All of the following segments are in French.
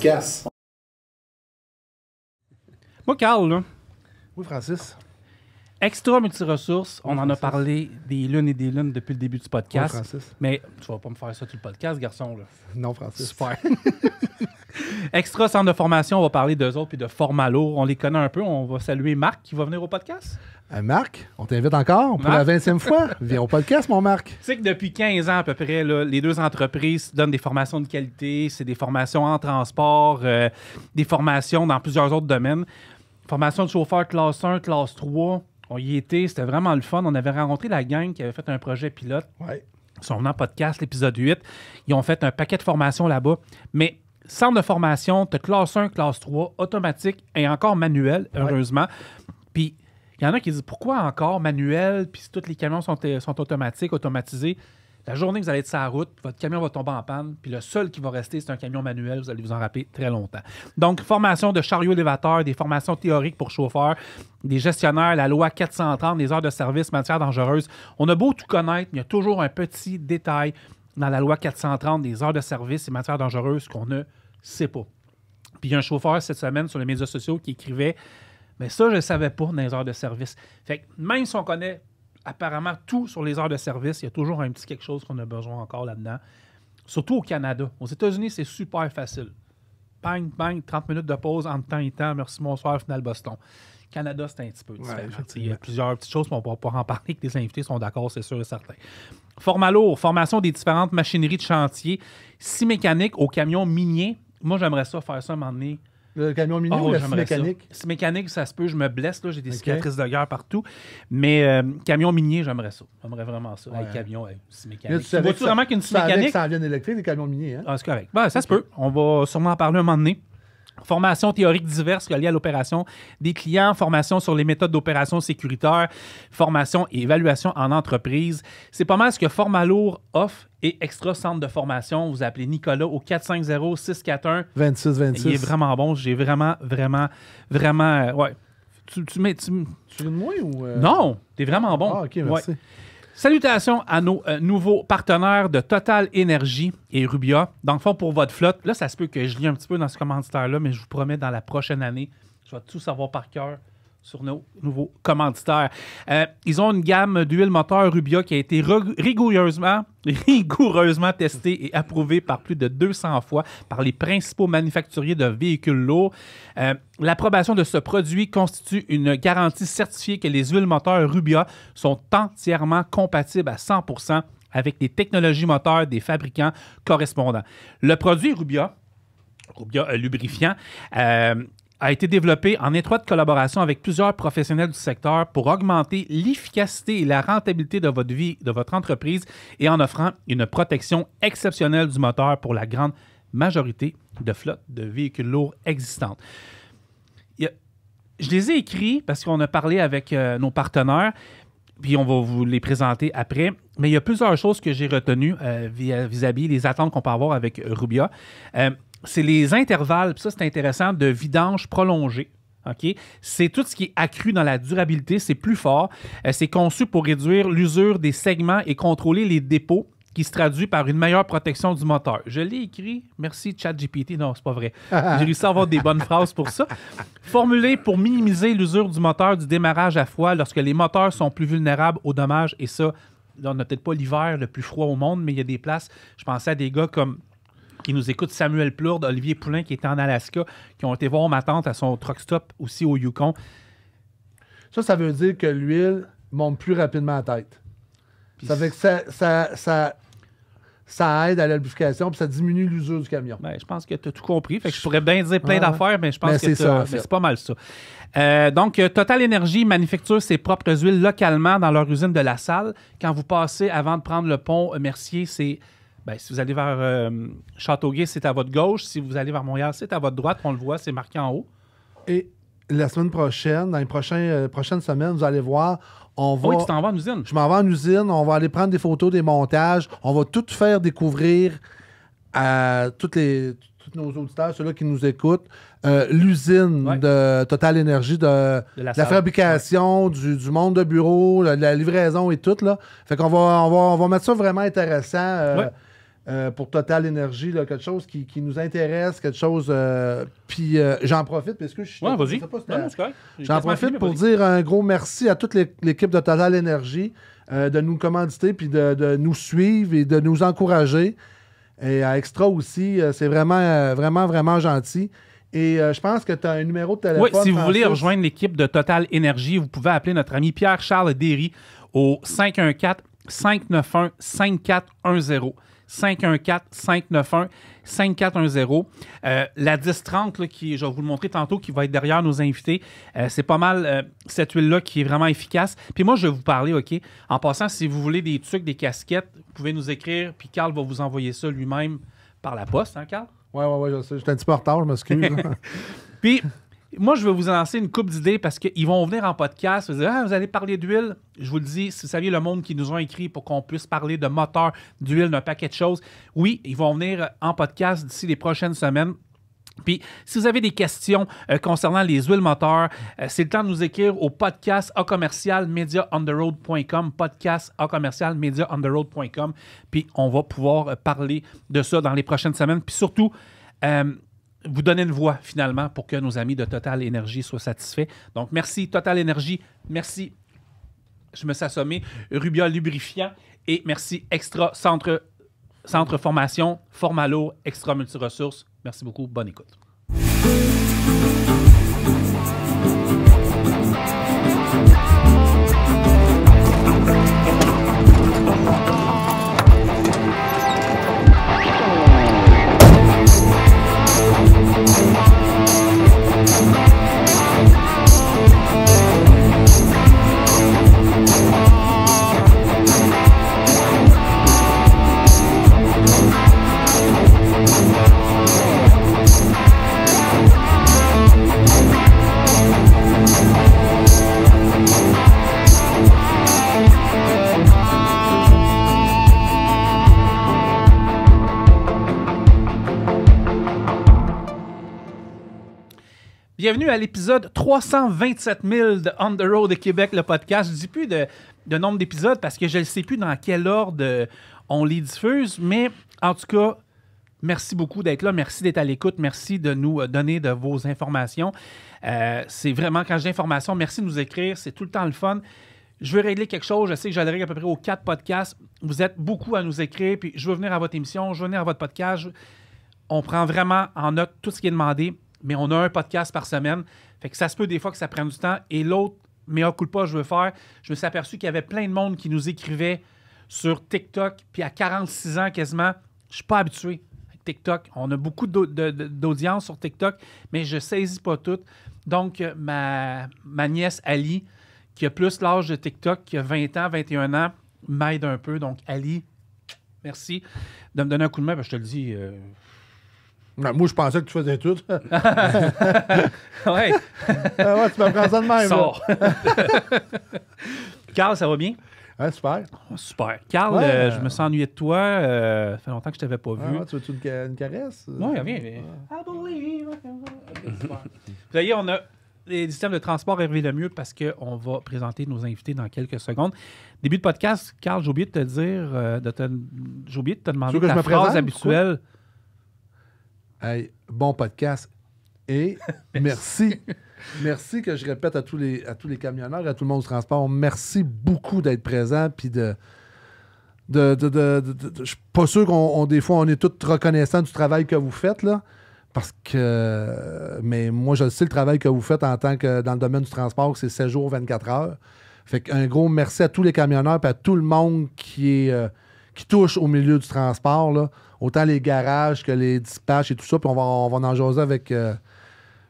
podcast. Moi, Carl, là, Oui, Francis. Extra Multiressources, on en a Francis. parlé des lunes et des lunes depuis le début du podcast. Oui, Francis. Mais tu vas pas me faire ça tout le podcast, garçon. Là. Non, Francis. Super. Extra Centre de formation, on va parler d'eux autres puis de Formalo. On les connaît un peu. On va saluer Marc qui va venir au podcast. Marc, on t'invite encore pour Marc. la 20e fois. Viens au podcast, mon Marc. Tu sais que depuis 15 ans à peu près, là, les deux entreprises donnent des formations de qualité. C'est des formations en transport, des formations dans plusieurs autres domaines. Formation de chauffeur classe 1, classe 3. On y était, c'était vraiment le fun. On avait rencontré la gang qui avait fait un projet pilote. Ouais. Ils sont venus en podcast, l'épisode 8. Ils ont fait un paquet de formations là-bas. Mais centre de formation, tu as classe 1, classe 3, automatique et encore manuel, heureusement. Puis, il y en a qui disent pourquoi encore manuel, puis si tous les camions sont automatiques, automatisés. La journée que vous allez être sur la route, votre camion va tomber en panne, puis le seul qui va rester, c'est un camion manuel. Vous allez vous en rappeler très longtemps. Donc, formation de chariot élévateur, des formations théoriques pour chauffeurs, des gestionnaires, la loi 430, des heures de service, matières dangereuses. On a beau tout connaître, mais il y a toujours un petit détail dans la loi 430 des heures de service et matières dangereuses qu'on ne sait pas. Puis il y a un chauffeur cette semaine sur les médias sociaux qui écrivait « Mais ça, je ne savais pas dans les heures de service. » Fait que même si on connaît apparemment tout sur les heures de service, il y a toujours un petit quelque chose qu'on a besoin encore là-dedans. Surtout au Canada. Aux États-Unis, c'est super facile. Bang, bang, 30 minutes de pause entre temps et temps. Merci, bonsoir, finale Boston. Canada, c'est un petit peu différent. Il y a plusieurs petites choses, mais on ne pourra pas en parler, que les invités sont d'accord, c'est sûr et certain. Formalo, formation des différentes machineries de chantier. Scie mécanique au camion minier. Moi, j'aimerais ça, faire ça à un moment donné. Le camion mini ou la scie mécanique? Scie mécanique, ça se peut, je me blesse, là, j'ai des cicatrices de guerre partout. Mais camion minier, j'aimerais ça. J'aimerais vraiment ça. Avec camion, scie mécanique. Tu vois-tu vraiment qu'une scie mécanique? Ça en vient électrique, les camions miniers, hein? Ah, c'est correct. Ben, ça se peut. On va sûrement en parler un moment donné. Formation théorique diverse reliée à l'opération des clients, formation sur les méthodes d'opération sécuritaire, formation et évaluation en entreprise. C'est pas mal ce que Formalour offre et Extra Centre de formation. Vous appelez Nicolas au 450-641. 26. Il est vraiment bon. J'ai vraiment ouais. Tu veux de moi ou... Non, t'es vraiment bon. Ah, OK, merci. Ouais. Salutations à nos nouveaux partenaires de Total Énergie et Rubia. Dans le fond, pour votre flotte, là, ça se peut que je lis un petit peu dans ce commanditaire-là, mais je vous promets, dans la prochaine année, je vais tout savoir par cœur sur nos nouveaux commanditaires. Ils ont une gamme d'huile moteur Rubia qui a été rigoureusement testée et approuvée par plus de 200 fois par les principaux manufacturiers de véhicules lourds. L'approbation de ce produit constitue une garantie certifiée que les huiles moteurs Rubia sont entièrement compatibles à 100% avec les technologies moteurs des fabricants correspondants. Le produit Rubia lubrifiant, a été développé en étroite collaboration avec plusieurs professionnels du secteur pour augmenter l'efficacité et la rentabilité de votre vie, de votre entreprise et en offrant une protection exceptionnelle du moteur pour la grande majorité de flottes de véhicules lourds existantes. Je les ai écrits parce qu'on a parlé avec nos partenaires, puis on va vous les présenter après. Mais il y a plusieurs choses que j'ai retenues vis-à-vis les attentes qu'on peut avoir avec Rubia. C'est les intervalles, puis ça, c'est intéressant, de vidange prolongé. Okay? C'est tout ce qui est accru dans la durabilité, c'est plus fort. C'est conçu pour réduire l'usure des segments et contrôler les dépôts, qui se traduit par une meilleure protection du moteur. Je l'ai écrit, merci ChatGPT, non, c'est pas vrai. J'ai réussi à avoir des bonnes phrases pour ça. Formulé pour minimiser l'usure du moteur du démarrage à froid lorsque les moteurs sont plus vulnérables aux dommages, et ça, là, on n'a peut-être pas l'hiver le plus froid au monde, mais il y a des places, je pensais à des gars comme qui nous écoutent, Samuel Plourde, Olivier Poulain qui était en Alaska, qui ont été voir ma tante à son truck stop aussi au Yukon. Ça veut dire que l'huile monte plus rapidement à tête. Puis ça fait que ça aide à la lubrification puis ça diminue l'usure du camion. Ben, je pense que tu as tout compris. Fait que je pourrais bien dire plein d'affaires, mais je pense que c'est pas mal ça. Donc, Total Énergie manufacture ses propres huiles localement dans leur usine de La Salle. Quand vous passez avant de prendre le pont Mercier, c'est... Ben, si vous allez vers Châteauguay, c'est à votre gauche. Si vous allez vers Montréal, c'est à votre droite. On le voit, c'est marqué en haut. Et la semaine prochaine, dans les prochaines semaines, vous allez voir, on va... Oui, tu t'en vas en usine. Je m'en vais en usine. On va aller prendre des photos, des montages. On va tout faire découvrir à tous nos auditeurs, ceux-là qui nous écoutent, l'usine de Total Énergie, de la fabrication, du monde de bureau, la livraison et tout. Là. Fait qu'on va mettre ça vraiment intéressant. pour Total Énergie, là, quelque chose qui nous intéresse, quelque chose... puis j'en profite, parce que je suis... Ouais, vas-y. J'en profite pour dire un gros merci à toute l'équipe de Total Énergie de nous commanditer, puis de nous suivre et de nous encourager. Et à Extra aussi, c'est vraiment, vraiment, vraiment gentil. Et je pense que tu as un numéro de téléphone. Oui, si vous voulez rejoindre l'équipe de Total Énergie, vous pouvez appeler notre ami Pierre-Charles Derry au 514-591-5410. 514-591-5410. La 1030, là, je vais vous le montrer tantôt, qui va être derrière nos invités, c'est pas mal cette huile-là qui est vraiment efficace. Puis moi, je vais vous parler, OK? En passant, si vous voulez des trucs, des casquettes, vous pouvez nous écrire, puis Carl va vous envoyer ça lui-même par la poste, hein, Carl? Oui, je sais. J'étais un petit peu en retard, je m'excuse. Puis, moi, je vais vous lancer une couple d'idées parce qu'ils vont venir en podcast. Vous allez, vous allez parler d'huile. Je vous le dis, si vous saviez le monde qui nous ont écrit pour qu'on puisse parler de moteur, d'huile, d'un paquet de choses, oui, ils vont venir en podcast d'ici les prochaines semaines. Puis, si vous avez des questions concernant les huiles moteurs, c'est le temps de nous écrire au podcast @mediaontheroad.com, podcast @mediaontheroad.com. Puis, on va pouvoir parler de ça dans les prochaines semaines. Puis surtout, vous donner une voix, finalement, pour que nos amis de Total Énergie soient satisfaits. Donc, merci Total Énergie. Merci, je me suis assommé, Rubia Lubrifiant. Et merci Extra Centre Formation, Format lourd, Extra Multiressources. Merci beaucoup. Bonne écoute. Bienvenue à l'épisode 327 000 de On the Road de Québec, le podcast. Je ne dis plus de nombre d'épisodes parce que je ne sais plus dans quel ordre on les diffuse, mais en tout cas, merci beaucoup d'être là. Merci d'être à l'écoute. Merci de nous donner de vos informations. C'est vraiment, quand j'ai informations, merci de nous écrire. C'est tout le temps le fun. Je veux régler quelque chose. Je sais que j'adhère à peu près aux 4 podcasts. Vous êtes beaucoup à nous écrire, puis je veux venir à votre émission, je veux venir à votre podcast. On prend vraiment en note tout ce qui est demandé. Mais on a un podcast par semaine. Fait que ça se peut des fois que ça prenne du temps. Et l'autre, mea culpa, je me suis aperçu qu'il y avait plein de monde qui nous écrivait sur TikTok. Puis à 46 ans quasiment, je suis pas habitué à TikTok. On a beaucoup d'audience sur TikTok, mais je saisis pas tout. Donc, ma nièce Ali, qui a plus l'âge de TikTok, qui a 20 ans, 21 ans, m'aide un peu. Donc, Ali, merci de me donner un coup de main. Parce que je te le dis... Moi, je pensais que tu faisais tout. Ouais. Ouais, tu m'apprends ça de même. Sors. Carl, ça va bien? Ouais, super. Oh, super. Carl, je me sens ennuyé de toi. Ça fait longtemps que je t'avais pas vu. Tu veux-tu une caresse? Oui, viens. I believe. Super. Vous voyez, on a les systèmes de transport Hervé Lemieux parce qu'on va présenter nos invités dans quelques secondes. Début de podcast, Carl, j'ai oublié de te dire, j'ai oublié de te demander ta phrase habituelle. Hey, bon podcast. Et merci. Merci que je répète à tous les camionneurs, à tout le monde du transport. Merci beaucoup d'être présent. Puis je suis pas sûr qu'on des fois on est tous reconnaissants du travail que vous faites là. Parce que mais moi je sais le travail que vous faites en tant que dans le domaine du transport, c'est 7 jours, 24 heures. Fait qu'un gros merci à tous les camionneurs et à tout le monde qui touche au milieu du transport, là. Autant les garages que les dispatchs et tout ça. Puis on va en jaser avec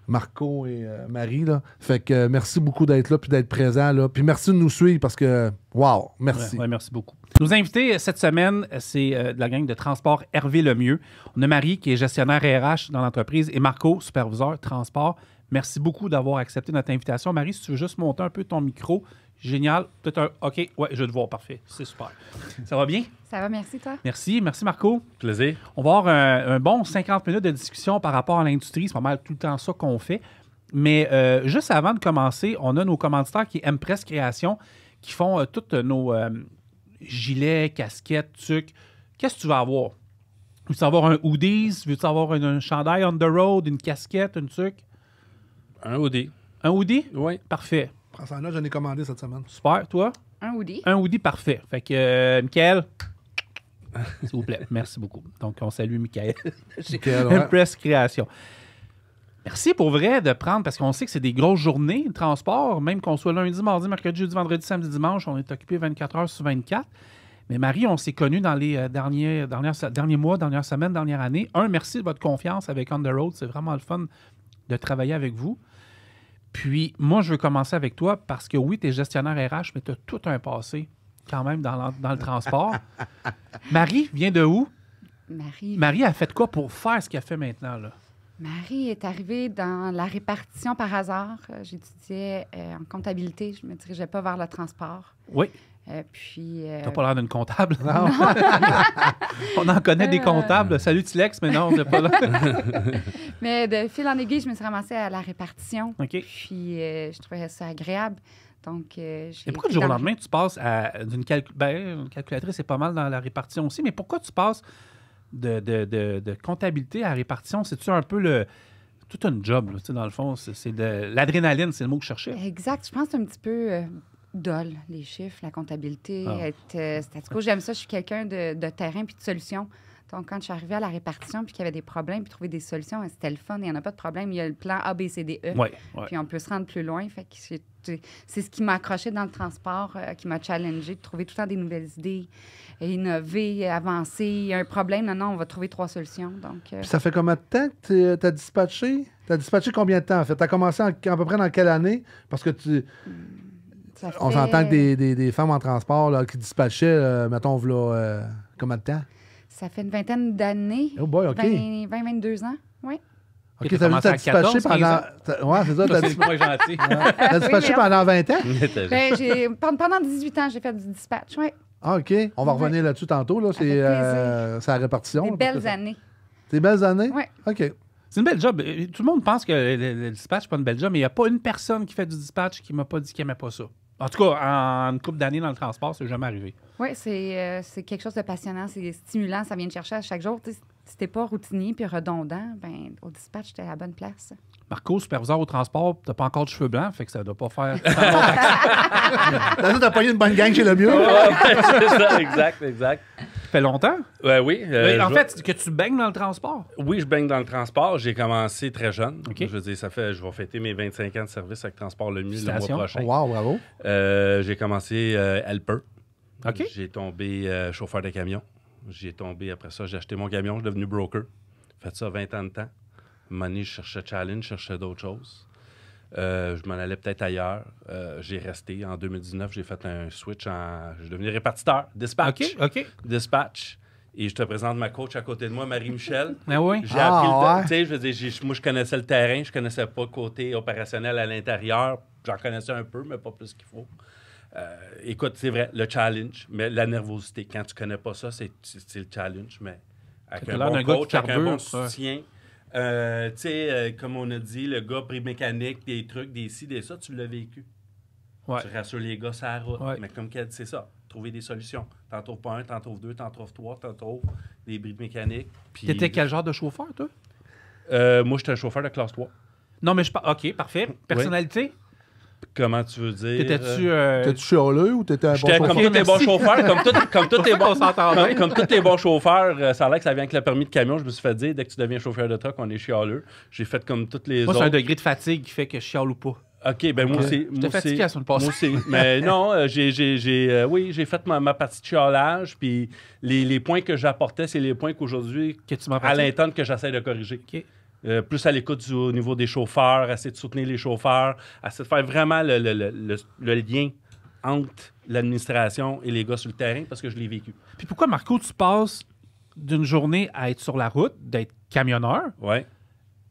Marco et Marie. Là. Fait que merci beaucoup d'être là puis d'être présent. Là. Puis merci de nous suivre parce que, wow, merci. Ouais, merci beaucoup. Nos invités cette semaine, c'est de la gang de transport Hervé Lemieux. On a Marie qui est gestionnaire RH dans l'entreprise et Marco, superviseur transport. Merci beaucoup d'avoir accepté notre invitation. Marie, si tu veux juste monter un peu ton micro. Génial. OK, ouais, je vais te voir. Parfait. C'est super. Ça va bien? Ça va, merci, toi. Merci Marco. Plaisir. On va avoir un bon 50 minutes de discussion par rapport à l'industrie. C'est pas mal tout le temps ça qu'on fait. Mais juste avant de commencer, on a nos commanditaires qui aiment Presse Création, qui font toutes nos gilets, casquettes, trucs. Qu'est-ce que tu vas avoir? Veux-tu avoir un hoodies? Veux-tu avoir un chandail on the road, une casquette, un truc? Un hoodie. Un hoodie? Oui. Parfait. Prends ça là, j'en ai commandé cette semaine. Super. Toi? Un hoodie. Un hoodie, parfait. Fait que, Michael, s'il vous plaît, merci beaucoup. Donc, on salue Michael. Nickel, ouais. Impress Création. Merci pour vrai de prendre, parce qu'on sait que c'est des grosses journées de transport, même qu'on soit lundi, mardi, mercredi, jeudi, vendredi, samedi, dimanche, on est occupé 24 heures sur 24. Mais Marie, on s'est connus dans les derniers mois, dernières semaines, dernière année. Merci de votre confiance avec On The Road. C'est vraiment le fun de travailler avec vous. Puis, moi, je veux commencer avec toi parce que oui, tu es gestionnaire RH, mais tu as tout un passé quand même dans le transport. Marie vient de où? Marie a fait quoi pour faire ce qu'elle fait maintenant, là? Marie est arrivée dans la répartition par hasard. J'étudiais en comptabilité. Je ne me dirigeais pas vers le transport. Oui. Puis. T'as pas l'air d'une comptable. Non. On en connaît des comptables. Salut Tilex, mais non, t'es pas là. Mais de fil en aiguille, je me suis ramassée à la répartition. OK. Puis je trouvais ça agréable. Donc, Et pourquoi du jour au lendemain, tu passes une calculatrice, c'est pas mal dans la répartition aussi, mais pourquoi tu passes de comptabilité à répartition? C'est-tu un peu tout un job, là, dans le fond? C'est de l'adrénaline, c'est le mot que je cherchais. Exact. Je pense que c'est un petit peu dole, les chiffres, la comptabilité, être statu quo. J'aime ça. Je suis quelqu'un de terrain puis de solution. Donc, quand je suis arrivée à la répartition puis qu'il y avait des problèmes puis trouver des solutions, c'était le fun. Il n'y en a pas de problème. Il y a le plan A, B, C, D, E. Ouais. Puis on peut se rendre plus loin. Fait que c'est ce qui m'a accroché dans le transport, qui m'a challengé de trouver tout le temps des nouvelles idées, innover, avancer. Il y a un problème, non, on va trouver 3 solutions. Donc, Puis ça fait combien de temps que tu as dispatché? Tu as dispatché combien de temps, en fait? Tu as commencé à peu près dans quelle année? Parce que on s'entend que des femmes en transport là, qui dispatchaient, mettons, combien de temps? Ça fait une vingtaine d'années. Oh boy, OK. 22 ans, oui. OK, t'as ça veut dire que tu as dispatché 14, pendant... Ouais, c'est ça. C'est moins gentil. T'as dispatché Oui, pendant 20 ans? Pendant 18 ans, j'ai fait du dispatch, oui. Ah, OK. On va revenir là-dessus tantôt. Là. C'est la répartition. Des là, belles années. Des belles années? Oui. OK. C'est une belle job. Tout le monde pense que le dispatch, c'est pas une belle job, mais il n'y a pas une personne qui fait du dispatch qui m'a pas dit qu'elle n'aimait pas ça. En tout cas, en une couple d'années dans le transport, c'est jamais arrivé. Oui, c'est quelque chose de passionnant, c'est stimulant, ça vient de chercher à chaque jour. T'sais, si t'es pas routinier puis redondant, ben au dispatch, t'es à la bonne place. Marco, superviseur au transport, t'as pas encore de cheveux blancs, fait que ça doit pas faire... T'as pogné une bonne gang chez le mieux. C'est ça, exact. Ça fait longtemps? Oui. En fait, que tu baignes dans le transport? Oui, je baigne dans le transport. J'ai commencé très jeune. OK. Je veux dire, je vais fêter mes 25 ans de service avec Transport Lemieux le mois Félicitations. prochain. Wow, bravo. J'ai commencé helper. OK. J'ai tombé chauffeur de camion. J'ai tombé après ça, j'ai acheté mon camion, je suis devenu broker. J'ai fait ça 20 ans de temps. À un moment donné, je cherchais challenge, je cherchais d'autres choses. Je m'en allais peut-être ailleurs. J'ai resté. En 2019, j'ai fait un switch je suis devenu répartiteur. Dispatch. OK. Dispatch. Et je te présente ma coach à côté de moi, Marie-Michel. Ah oui? J'ai appris ouais. tu sais, je veux dire, moi, je connaissais le terrain, je connaissais pas le côté opérationnel à l'intérieur. J'en connaissais un peu, mais pas plus qu'il faut. Écoute, c'est vrai, le challenge, mais la nervosité. Quand tu connais pas ça, c'est le challenge, mais avec un bon coach, avec un bon soutien. Tu sais, comme on a dit, le gars pris mécanique, des trucs, des ci, des ça, tu l'as vécu. Ouais. Tu rassures les gars sur la route. Ouais. Mais comme qu'elle dit, c'est ça. Trouver des solutions. T'en trouves pas un, t'en trouves deux, t'en trouves trois, t'en trouves des brides mécaniques. Puis... T'étais quel genre de chauffeur, toi? Moi, j'étais un chauffeur de classe 3. Non, mais OK, parfait. Personnalité? Comment tu veux dire? T'es-tu chialeux ou t'étais un bon J'étais chauffeur? comme tous les bons chauffeurs. Comme tous les bons chauffeurs, ça a l'air que ça vient avec le permis de camion. Je me suis fait dire, dès que tu deviens chauffeur de truck, on est chialeux. J'ai fait comme toutes les Moi, autres. c'est un degré de fatigue qui fait que je chiale ou pas. OK, ben moi aussi. J'étais fatigué la semaine passée. Moi aussi. Mais non, j'ai fait ma partie de chialage. Puis les points que j'apportais, c'est les points qu'aujourd'hui, Que tu m'as à l'interne, que j'essaie de corriger. OK. Plus à l'écoute au niveau des chauffeurs, essayer de soutenir les chauffeurs, essayer de faire vraiment le lien entre l'administration et les gars sur le terrain, parce que je l'ai vécu. Puis pourquoi, Marco, tu passes d'une journée à être sur la route, d'être camionneur, Ouais.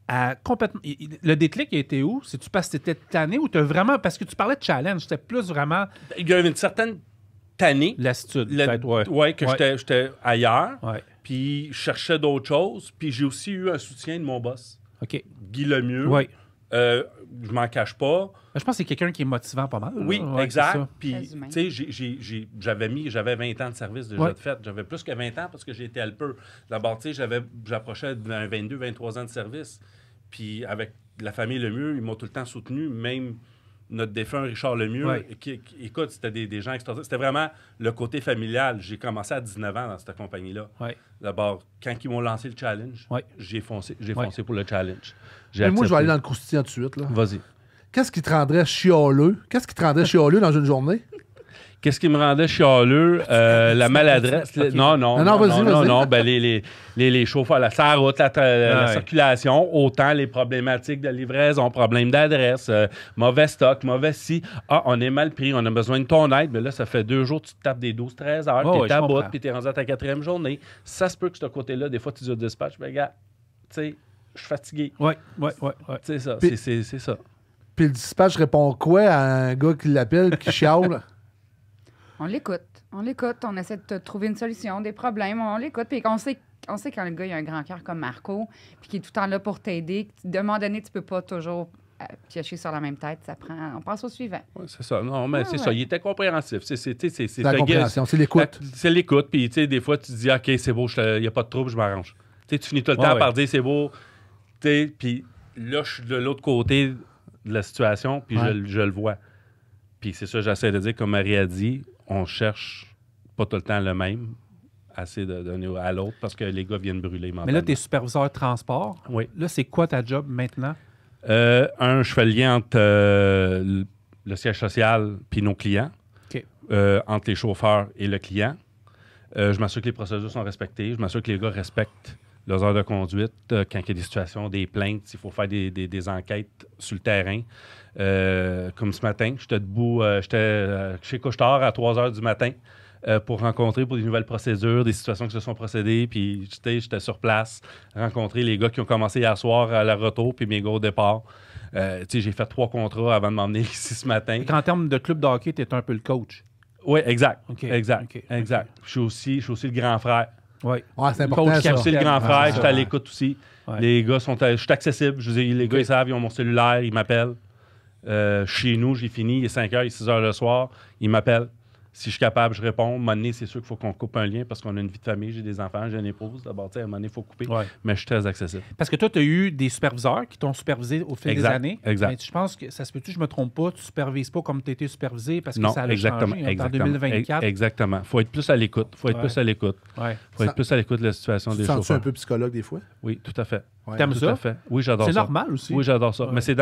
à complètement... Le déclic a été où? C'est-tu parce que t'étais tanné ou t'as vraiment... Parce que tu parlais de challenge, c'était plus vraiment Il y a une certaine tannée. lassitude, peut-être, Ouais, que j'étais ailleurs. Ouais. Puis je cherchais d'autres choses. Puis j'ai aussi eu un soutien de mon boss, OK. Guy Lemieux. Ouais. Je m'en cache pas. Je pense que c'est quelqu'un qui est motivant pas mal. Oui, Ouais, exact. c'est ça. Puis, tu sais, j'avais 20 ans de service déjà de fait. J'avais plus que 20 ans parce que j'ai été helper. D'abord, tu sais, j'approchais d'un 22, 23 ans de service. Puis, avec la famille Lemieux, ils m'ont tout le temps soutenu, même notre défunt Richard Lemieux. Ouais. Écoute, c'était des gens extraordinaires. C'était vraiment le côté familial. J'ai commencé à 19 ans dans cette compagnie-là. Ouais. D'abord, quand ils m'ont lancé le challenge, j'ai foncé pour le challenge. Moi, je vais aller dans le croustillant tout de suite. Là. Vas-y. Qu'est-ce qui te rendrait chialeux? Qu'est-ce qui te rendrait chialeux dans une journée? Qu'est-ce qui me rendait chialeux? La maladresse. Okay. Non. Ben, les chauffeurs, la route, la circulation, autant les problématiques de livraison, problèmes d'adresse, mauvais stock, mauvais si. Ah, on est mal pris, on a besoin de ton aide. Mais là, ça fait 2 jours, tu te tapes des 12-13 heures, t'es à bout, puis t'es rendu à ta 4e journée. Ça se peut que ce côté-là, des fois, tu dis au dispatch, mais gars, tu sais, je suis fatigué. Oui. C'est ça, c'est ça. Puis le dispatch répond quoi à un gars qui l'appelle, qui chiale? On l'écoute. On essaie de te trouver une solution, des problèmes. On l'écoute. Puis on sait quand le gars il a un grand cœur comme Marco, puis qu'il est tout le temps là pour t'aider. De un moment donné, tu peux pas toujours piocher sur la même tête. On passe au suivant. Oui, c'est ça. Non, mais c'est ça. Il était compréhensif. C'est la compréhension, c'est l'écoute. C'est l'écoute. Puis, tu sais, des fois, tu te dis, OK, c'est beau, il n'y a pas de trouble, je m'arrange. Tu sais, tu finis tout le temps par dire, c'est beau. Tu sais, puis là, je suis de l'autre côté de la situation, puis je le vois. Puis c'est ça, j'essaie de dire, comme Marie a dit, on cherche pas tout le temps le même, assez de donner à l'autre, parce que les gars viennent brûler mentalement. Mais là, tu es superviseur de transport. Oui. Là, c'est quoi ta job maintenant? Je fais le lien entre le siège social puis nos clients, entre les chauffeurs et le client. Je m'assure que les procédures sont respectées. Je m'assure que les gars respectent leurs heures de conduite. Quand il y a des situations, des plaintes, il faut faire des enquêtes sur le terrain. Comme ce matin, j'étais debout, j'étais chez Couche-Tard à 3 heures du matin pour rencontrer pour des nouvelles procédures, des situations qui se sont procédées. Puis j'étais sur place, rencontrer les gars qui ont commencé hier soir à leur retour, puis mes gars au départ. J'ai fait 3 contrats avant de m'emmener ici ce matin. En termes de club de hockey, tu es un peu le coach. Oui, exact. Okay. Exact. Je suis aussi le grand frère. Oui. Ouais, c'est important. Je suis aussi le grand frère, je suis à l'écoute aussi. Ouais. Les gars je suis accessible. Je veux dire, les gars, ils savent, ils ont mon cellulaire, ils m'appellent. Chez nous, j'ai fini, il est 5 h, il est 6 h le soir, ils m'appellent. Si je suis capable, je réponds. À un moment donné, c'est sûr qu'il faut qu'on coupe un lien parce qu'on a une vie de famille, j'ai des enfants, j'ai une épouse. D'abord, à un moment donné, il faut couper. Ouais. Mais je suis très accessible. Parce que toi, tu as eu des superviseurs qui t'ont supervisé au fil des années. Exact. Mais je pense que ça se peut-tu, je me trompe pas, tu ne supervises pas comme tu étais supervisé parce que non, ça a changé en 2024. Exactement. Il faut être plus à l'écoute. Il faut être plus à l'écoute. Ouais. Il faut être plus à l'écoute de la situation des chauffeurs. Tu te sens un peu psychologue des fois? Oui, tout à fait. Ouais. T'aimes ça? Tout à fait. Oui, j'adore ça. C'est normal aussi. Oui, j'adore ça. Ouais. Mais c'est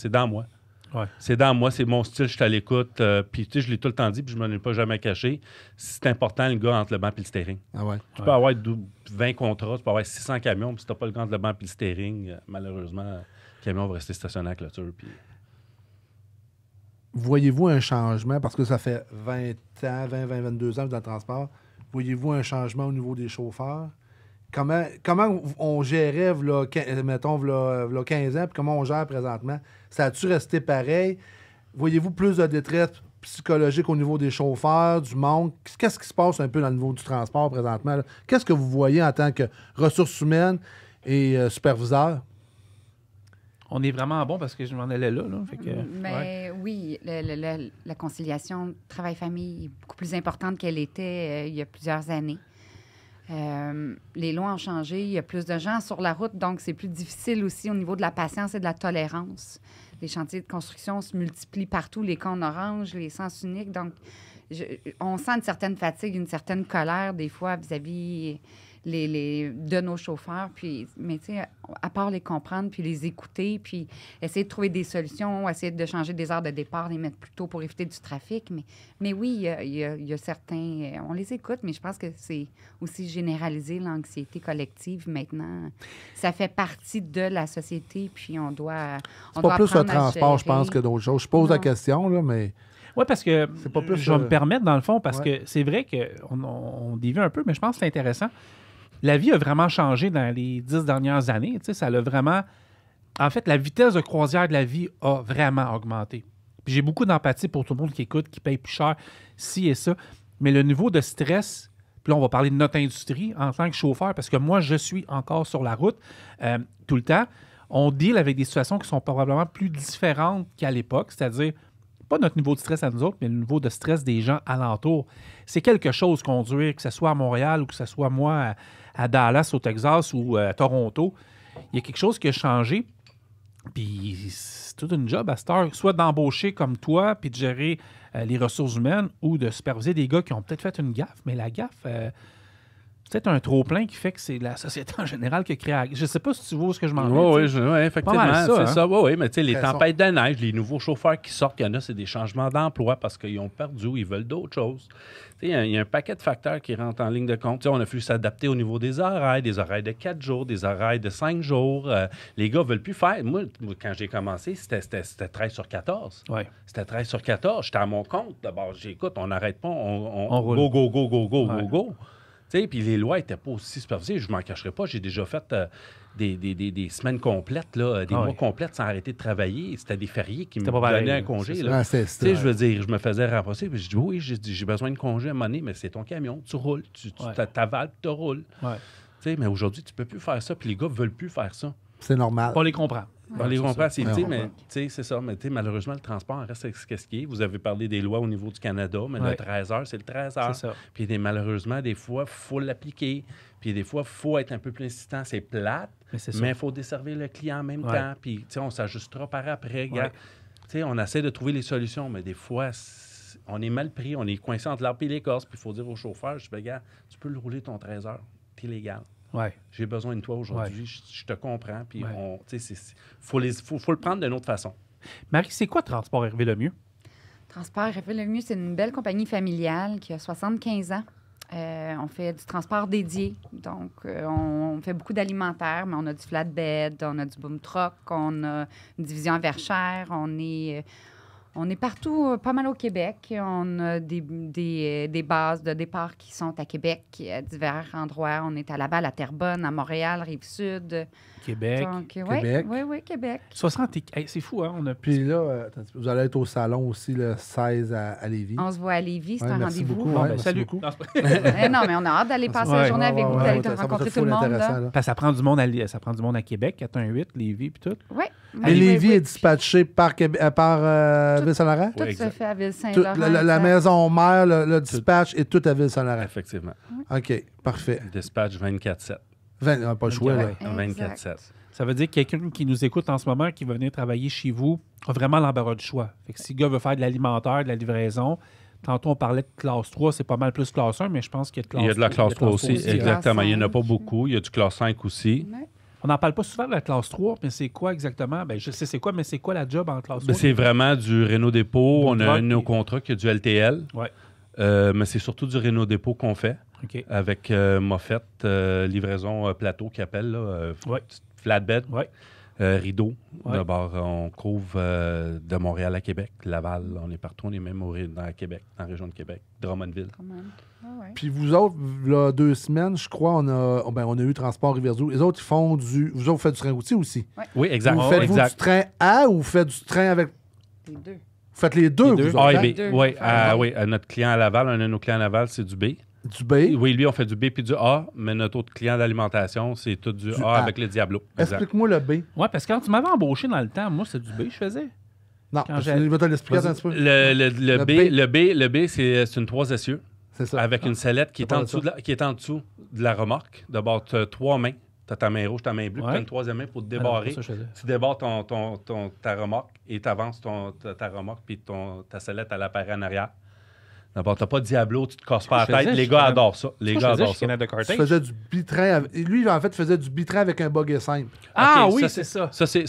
dans moi. Ouais. C'est dans moi, c'est mon style, je suis à l'écoute. Puis, tu sais, je l'ai tout le temps dit, puis je ne m'en ai pas jamais caché. C'est important, le gars entre le banc et le steering. Ah ouais. Tu peux avoir 20 contrats, tu peux avoir 600 camions, puis si tu n'as pas le gars entre le banc et le steering, malheureusement, le camion va rester stationné à la clôture. Puis... Voyez-vous un changement, parce que ça fait 22 ans dans le transport, voyez-vous un changement au niveau des chauffeurs? Comment on gérait, mettons, 15 ans, puis comment on gère présentement? Ça a-tu resté pareil? Voyez-vous plus de détresse psychologique au niveau des chauffeurs, du monde? Qu'est-ce qui se passe un peu dans le niveau du transport présentement? Là? Qu'est-ce que vous voyez en tant que ressources humaines et superviseur? On est vraiment bon parce que je m'en allais là. Fait que, mais oui, la conciliation travail-famille est beaucoup plus importante qu'elle était il y a plusieurs années. Les lois ont changé, il y a plus de gens sur la route, donc c'est plus difficile aussi au niveau de la patience et de la tolérance. Les chantiers de construction se multiplient partout, les cônes oranges, les sens uniques, donc on sent une certaine fatigue, une certaine colère des fois vis-à-vis de nos chauffeurs, mais tu sais, à part les comprendre, puis les écouter, puis essayer de trouver des solutions, essayer de changer des heures de départ, les mettre plus tôt pour éviter du trafic. Mais oui, il y a certains... On les écoute, mais je pense que c'est aussi généralisé, l'anxiété collective maintenant. Ça fait partie de la société, puis on doit C'est pas plus le transport, je pense, que d'autres choses. Je pose la question, là, mais... Oui, parce que pas plus, je vais me permettre, dans le fond, parce que c'est vrai qu'on dévie un peu, mais je pense que c'est intéressant. La vie a vraiment changé dans les 10 dernières années. Tu sais, ça l'a vraiment... En fait, la vitesse de croisière de la vie a vraiment augmenté. Puis j'ai beaucoup d'empathie pour tout le monde qui écoute, qui paye plus cher, ci et ça. Mais le niveau de stress, puis là, on va parler de notre industrie en tant que chauffeur, parce que moi, je suis encore sur la route tout le temps. on deal avec des situations qui sont probablement plus différentes qu'à l'époque, c'est-à-dire pas notre niveau de stress à nous autres, mais le niveau de stress des gens alentours. C'est quelque chose conduire, que ce soit à Montréal ou que ce soit moi à Dallas, au Texas ou à Toronto. Il y a quelque chose qui a changé. Puis c'est toute une job à cette heure, soit d'embaucher comme toi, puis de gérer les ressources humaines ou de superviser des gars qui ont peut-être fait une gaffe. Mais la gaffe, c'est peut-être un trop-plein qui fait que c'est la société en général qui a créé. Je ne sais pas si tu vois ce que je m'en vais. Oui, effectivement. Pas mal ça, c'est hein? ça. Oui, mais tu sais, les tempêtes de neige, les nouveaux chauffeurs qui sortent, il y en a, c'est des changements d'emploi parce qu'ils ont perdu, ils veulent d'autres choses. Il y a un paquet de facteurs qui rentrent en ligne de compte. T'sais, on a fallu s'adapter au niveau des horaires de 4 jours, des horaires de 5 jours. Les gars ne veulent plus faire. Moi, quand j'ai commencé, c'était 13 sur 14. Ouais. C'était 13 sur 14. J'étais à mon compte. D'abord, j'écoute, on n'arrête pas. On roule. Go. Puis les lois n'étaient pas aussi supervisées. Je ne m'en cacherai pas. J'ai déjà fait des semaines complètes, là, des mois complètes sans arrêter de travailler. C'était des fériés qui me donnaient un congé. Là. Je veux dire, je me faisais remplacer. Puis je dis, oui, j'ai besoin de congé à un moment donné, mais c'est ton camion. Tu roules. Tu t'avales, tu roules. Ouais. Mais aujourd'hui, tu ne peux plus faire ça. Puis les gars ne veulent plus faire ça. C'est normal. On les comprend. On les comprend, c'est ça. Mais malheureusement, le transport reste ce qui est. Vous avez parlé des lois au niveau du Canada, mais le 13 heures, c'est le 13 heures. Puis malheureusement, des fois, il faut l'appliquer. Puis des fois, il faut être un peu plus insistant. C'est plate, mais il faut desservir le client en même temps. Puis on s'ajustera par après. On essaie de trouver les solutions, mais des fois, on est mal pris. On est coincé entre l'arbre et l'écorce. Puis il faut dire au chauffeur, je dis, gars, tu peux le rouler ton 13 heures. T'es légal. Ouais. J'ai besoin de toi aujourd'hui, je te comprends. Puis faut le prendre d'une autre façon. Marie, c'est quoi Transport Hervé Lemieux? Transport Hervé Lemieux, c'est une belle compagnie familiale qui a 75 ans. On fait du transport dédié. Donc, on fait beaucoup d'alimentaire, mais on a du flatbed, on a du boom truck, on a une division à Verchères, on est partout, pas mal au Québec. On a des bases de départ qui sont à Québec, à divers endroits. On est à Laval, à Terrebonne, à Montréal, Rive-Sud. Québec. Donc, Québec. Oui, Québec. 60 c'est fou, hein? Puis là, vous allez être au salon aussi le 16 à Lévis. On se voit à Lévis, c'est un merci rendez-vous. beaucoup. Merci salut. beaucoup. Non, mais on a hâte d'aller passer la journée avec vous, d'aller rencontrer tout le monde. Là. Parce que ça prend du monde à Québec, 418, Lévis, puis tout. Oui. Mais Lévis est dispatché par Ville-Saint-Laurent? Tout se fait à Ville-Saint-Laurent. La maison mère, le dispatch est tout à Ville-Saint-Laurent. Effectivement. OK, parfait. Dispatch 24/7. Pas le choix, là. 24/7. Ça veut dire que quelqu'un qui nous écoute en ce moment, qui va venir travailler chez vous, a vraiment l'embarras du choix. Fait que si le gars veut faire de l'alimentaire, de la livraison, tantôt on parlait de classe 3, c'est pas mal plus classe 1, mais je pense qu'il y a de classe 3. Il y a de la classe 3 aussi, exactement. Il n'y en a pas 5. beaucoup. Il y a du classe 5 aussi. Ouais. On n'en parle pas souvent de la classe 3, mais c'est quoi exactement? Ben, je sais c'est quoi, mais c'est quoi la job en classe 3? C'est vraiment du Renault Dépôt. On a un de nos puis- contrats qui a du LTL. Ouais. Mais c'est surtout du Renault Dépôt qu'on fait. OK. Avec Moffett, livraison plateau qui appelle, là, Ouais. flatbed, Ouais. rideau. Ouais. D'abord, on couvre de Montréal à Québec, Laval, on est partout, on est même dans Québec, dans la région de Québec, Drummondville. Puis vous autres, là, 2 semaines, je crois, on a eu Transport Rivière-du-Loup. Les autres, vous autres, vous faites du train routier aussi. Oui, exact. Vous faites-vous du train à ou vous faites du train avec... Les deux. Vous faites les deux, Les deux. vous A autres, et hein? B. Oui, notre client à Laval, un de nos clients à Laval, c'est du B. Du B. Oui, lui, on fait du B puis du A, mais notre autre client d'alimentation, c'est tout du A A. avec le Diablo. Exact. Explique-moi le B. Ouais, parce que quand tu m'avais embauché dans le temps, moi, c'est du B, je faisais. Non, Quand il va te l'expliquer un petit peu. Le B, c'est une 3 essieux C'est ça. avec une sellette qui C'est est en dessous de la remorque. D'abord, tu as 3 mains. Tu as ta main rouge, ta main bleue, Ouais. tu as une troisième main pour te Ah non, débarrer. pas ça, je faisais. Tu débarres ta remorque et tu avances ta remorque puis ta sellette, elle apparaît en arrière. D'abord, tu n'as pas de Diablo, tu te casses pas Je la tête. faisais, Les je gars faisais- adorent ça. Les Je gars faisais adorent chez ça. Canada Tu Cartage. faisais du bitrain. Lui, en fait, faisait du bitrain avec un buggy simple. Ah OK, oui, c'est ça. Ça, c'est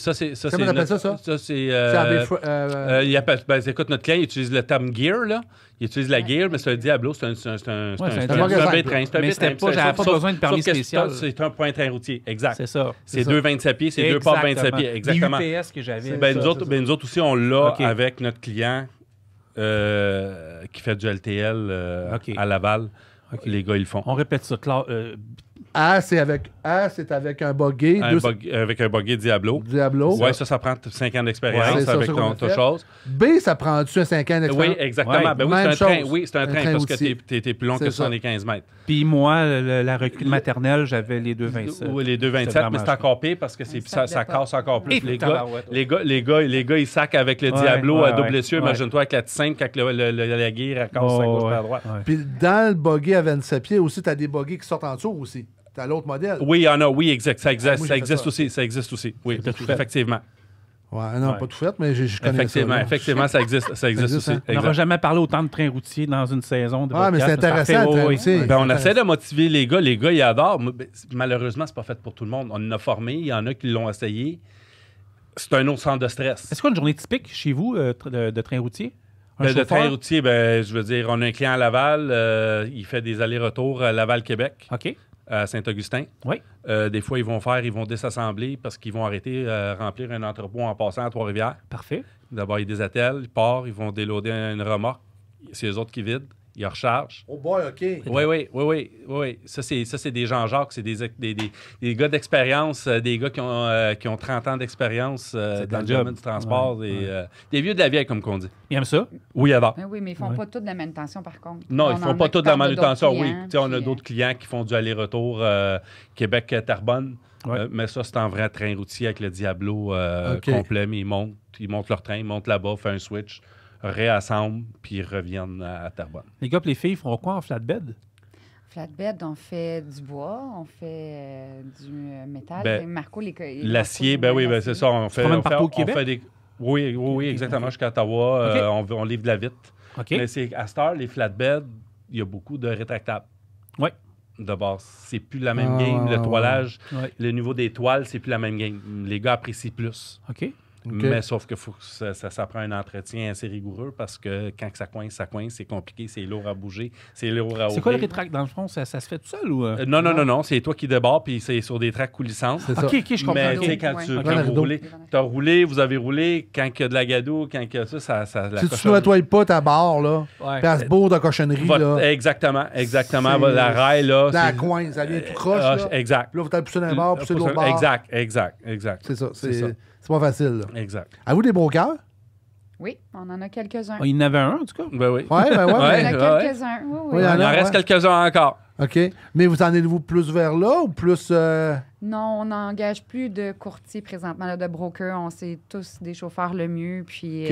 Comment on appelle ça? Ça, c'est... C'est il appelle, écoute, notre client, il utilise le terme gear, là. Il utilise la gear, mais c'est un Diablo, c'est un c'est un B-train. Mais c'était pas, j'avais pas besoin de permis spécial. C'est un point train routier, exact. C'est ça. C'est 2 27 pieds, c'est 2 portes 27 pieds, exactement. Les UPS que j'avais. Nous autres aussi, on l'a OK. avec notre client qui fait du LTL OK. à Laval. OK. Les gars, ils le font. On répète ça. A, c'est avec un buggy. Avec un buggy Diablo. Oui, ça prend 5 ans d'expérience avec ton chose. B, ça prend-tu 5 ans d'expérience? Oui, exactement. Ouais. Ben oui, c'est un train parce que tu es plus long que 75 mètres. Puis moi, la recul maternelle, j'avais les 2,27. Oui, les 2,27, mais c'est encore pire parce que ça casse encore plus. Les gars, ils sacent avec le Diablo à double essieu. Imagine-toi avec la T5 quand la guerre casse à gauche et à droite. Puis dans le buggy à 27 pieds aussi, tu as des buggy qui sortent en dessous aussi. T'as l'autre modèle. Oui, il y en a. Oui, exact. Ça existe aussi. Ça existe aussi. Oui, effectivement. Ouais, non, pas tout fait, mais je connais ça. Effectivement, ça existe aussi. On n'aura jamais parlé autant de trains routiers dans une saison de mais c'est intéressant, le train routier. On essaie de motiver les gars. Les gars, ils adorent. Malheureusement, c'est pas fait pour tout le monde. On en a formé. Il y en a qui l'ont essayé. C'est un autre centre de stress. Est-ce qu'il y a une journée typique chez vous de train routier? De train routier, je veux dire, on a un client à Laval. Il fait des allers-retours à Laval-Québec. OK. À Saint-Augustin. Oui. Des fois, ils vont désassembler parce qu'ils vont arrêter remplir un entrepôt en passant à Trois-Rivières. Parfait. D'abord, ils désattellent, ils partent, ils vont déloader une remorque. C'est eux autres qui vident. Ils rechargent. Oh boy, OK. Oui. Ça, c'est des Jean-Jacques, c'est des gars d'expérience, des gars qui ont 30 ans d'expérience dans le domaine du transport. Des vieux de la vieille, comme qu'on dit. Ils aiment ça? Oui, adore. Oui, mais ils font pas toute la manutention, par contre. Non, ils font pas toute la manutention, oui. On a d'autres d'autres clients qui font du aller-retour Québec-Terrebonne. Mais ça, c'est en vrai train routier avec le Diablo complet, mais ils montent leur train, ils montent là-bas, font un switch, réassemblent, puis ils reviennent à Terrebonne. Les gars et les filles font quoi en flatbed? Flatbed, on fait du bois, on fait du métal. Marco, l'acier, c'est ça. On fait des... Oui, exactement, jusqu'à Ottawa. On livre de la vitre. Mais à cette heure, les flatbeds, il y a beaucoup de rétractables. Oui. De base, c'est plus la même game. Le toilage, le niveau des toiles, c'est plus la même game. Les gars apprécient plus. OK. Mais sauf que ça prend un entretien assez rigoureux parce que quand ça coince, c'est compliqué, c'est lourd à bouger, c'est lourd à ouvrir. C'est quoi le rétract dans le fond? Ça se fait tout seul ou? Non, c'est toi qui débarres puis c'est sur des tracks coulissantes. OK, je comprends. Mais tu sais, quand t'as roulé, vous avez roulé, quand il y a de la gadoue, quand il y a ça... Si tu ne nettoies pas ta barre, là, puis elle se bourre de cochonnerie, là... Exactement. La rail, là... La coince, ça vient tout croche, là. Exact. Là, vous allez pousser d'un bord, pousser de l'autre bord. Exact. C'est ça. C'est pas facile, là. Exact. Avez-vous des brokers? Oui, on en a quelques-uns. Il y en avait un, en tout cas? Ben oui. Oui. On en a quelques-uns. Oui, il en reste quelques-uns encore. OK. Mais vous en êtes-vous plus vers là ou plus... Non, on n'engage plus de courtiers présentement, là, de brokers. On sait tous des chauffeurs le mieux. Puis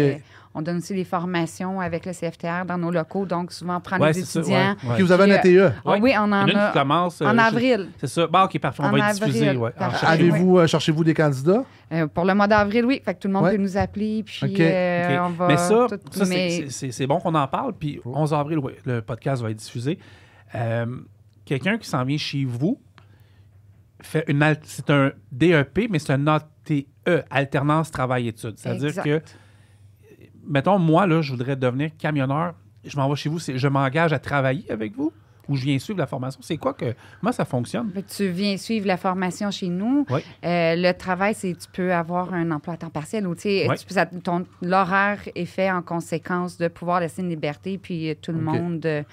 on donne aussi des formations avec le CFTR dans nos locaux. Donc, souvent, on prend les étudiants. Puis vous avez un ATE? Oui, on en a. Qui commence, en avril. C'est ça. Bon, OK, parfait. On va être diffusé. Cherchez-vous des candidats? Pour le mois d'avril, oui. Fait que tout le monde peut nous appeler. Puis on va... Mais ça c'est bon qu'on en parle. Puis 11 avril, le podcast va être diffusé. Quelqu'un qui s'en vient chez vous, c'est un DEP, mais c'est un ATE, alternance travail-études. C'est-à-dire que, mettons, moi, là, je voudrais devenir camionneur. Je m'en vais chez vous, je m'engage à travailler avec vous ou je viens suivre la formation? C'est quoi comment ça fonctionne? Tu viens suivre la formation chez nous. Oui. Le travail, tu peux avoir un emploi à temps partiel ou l'horaire est fait en conséquence de pouvoir laisser une liberté, puis tout le monde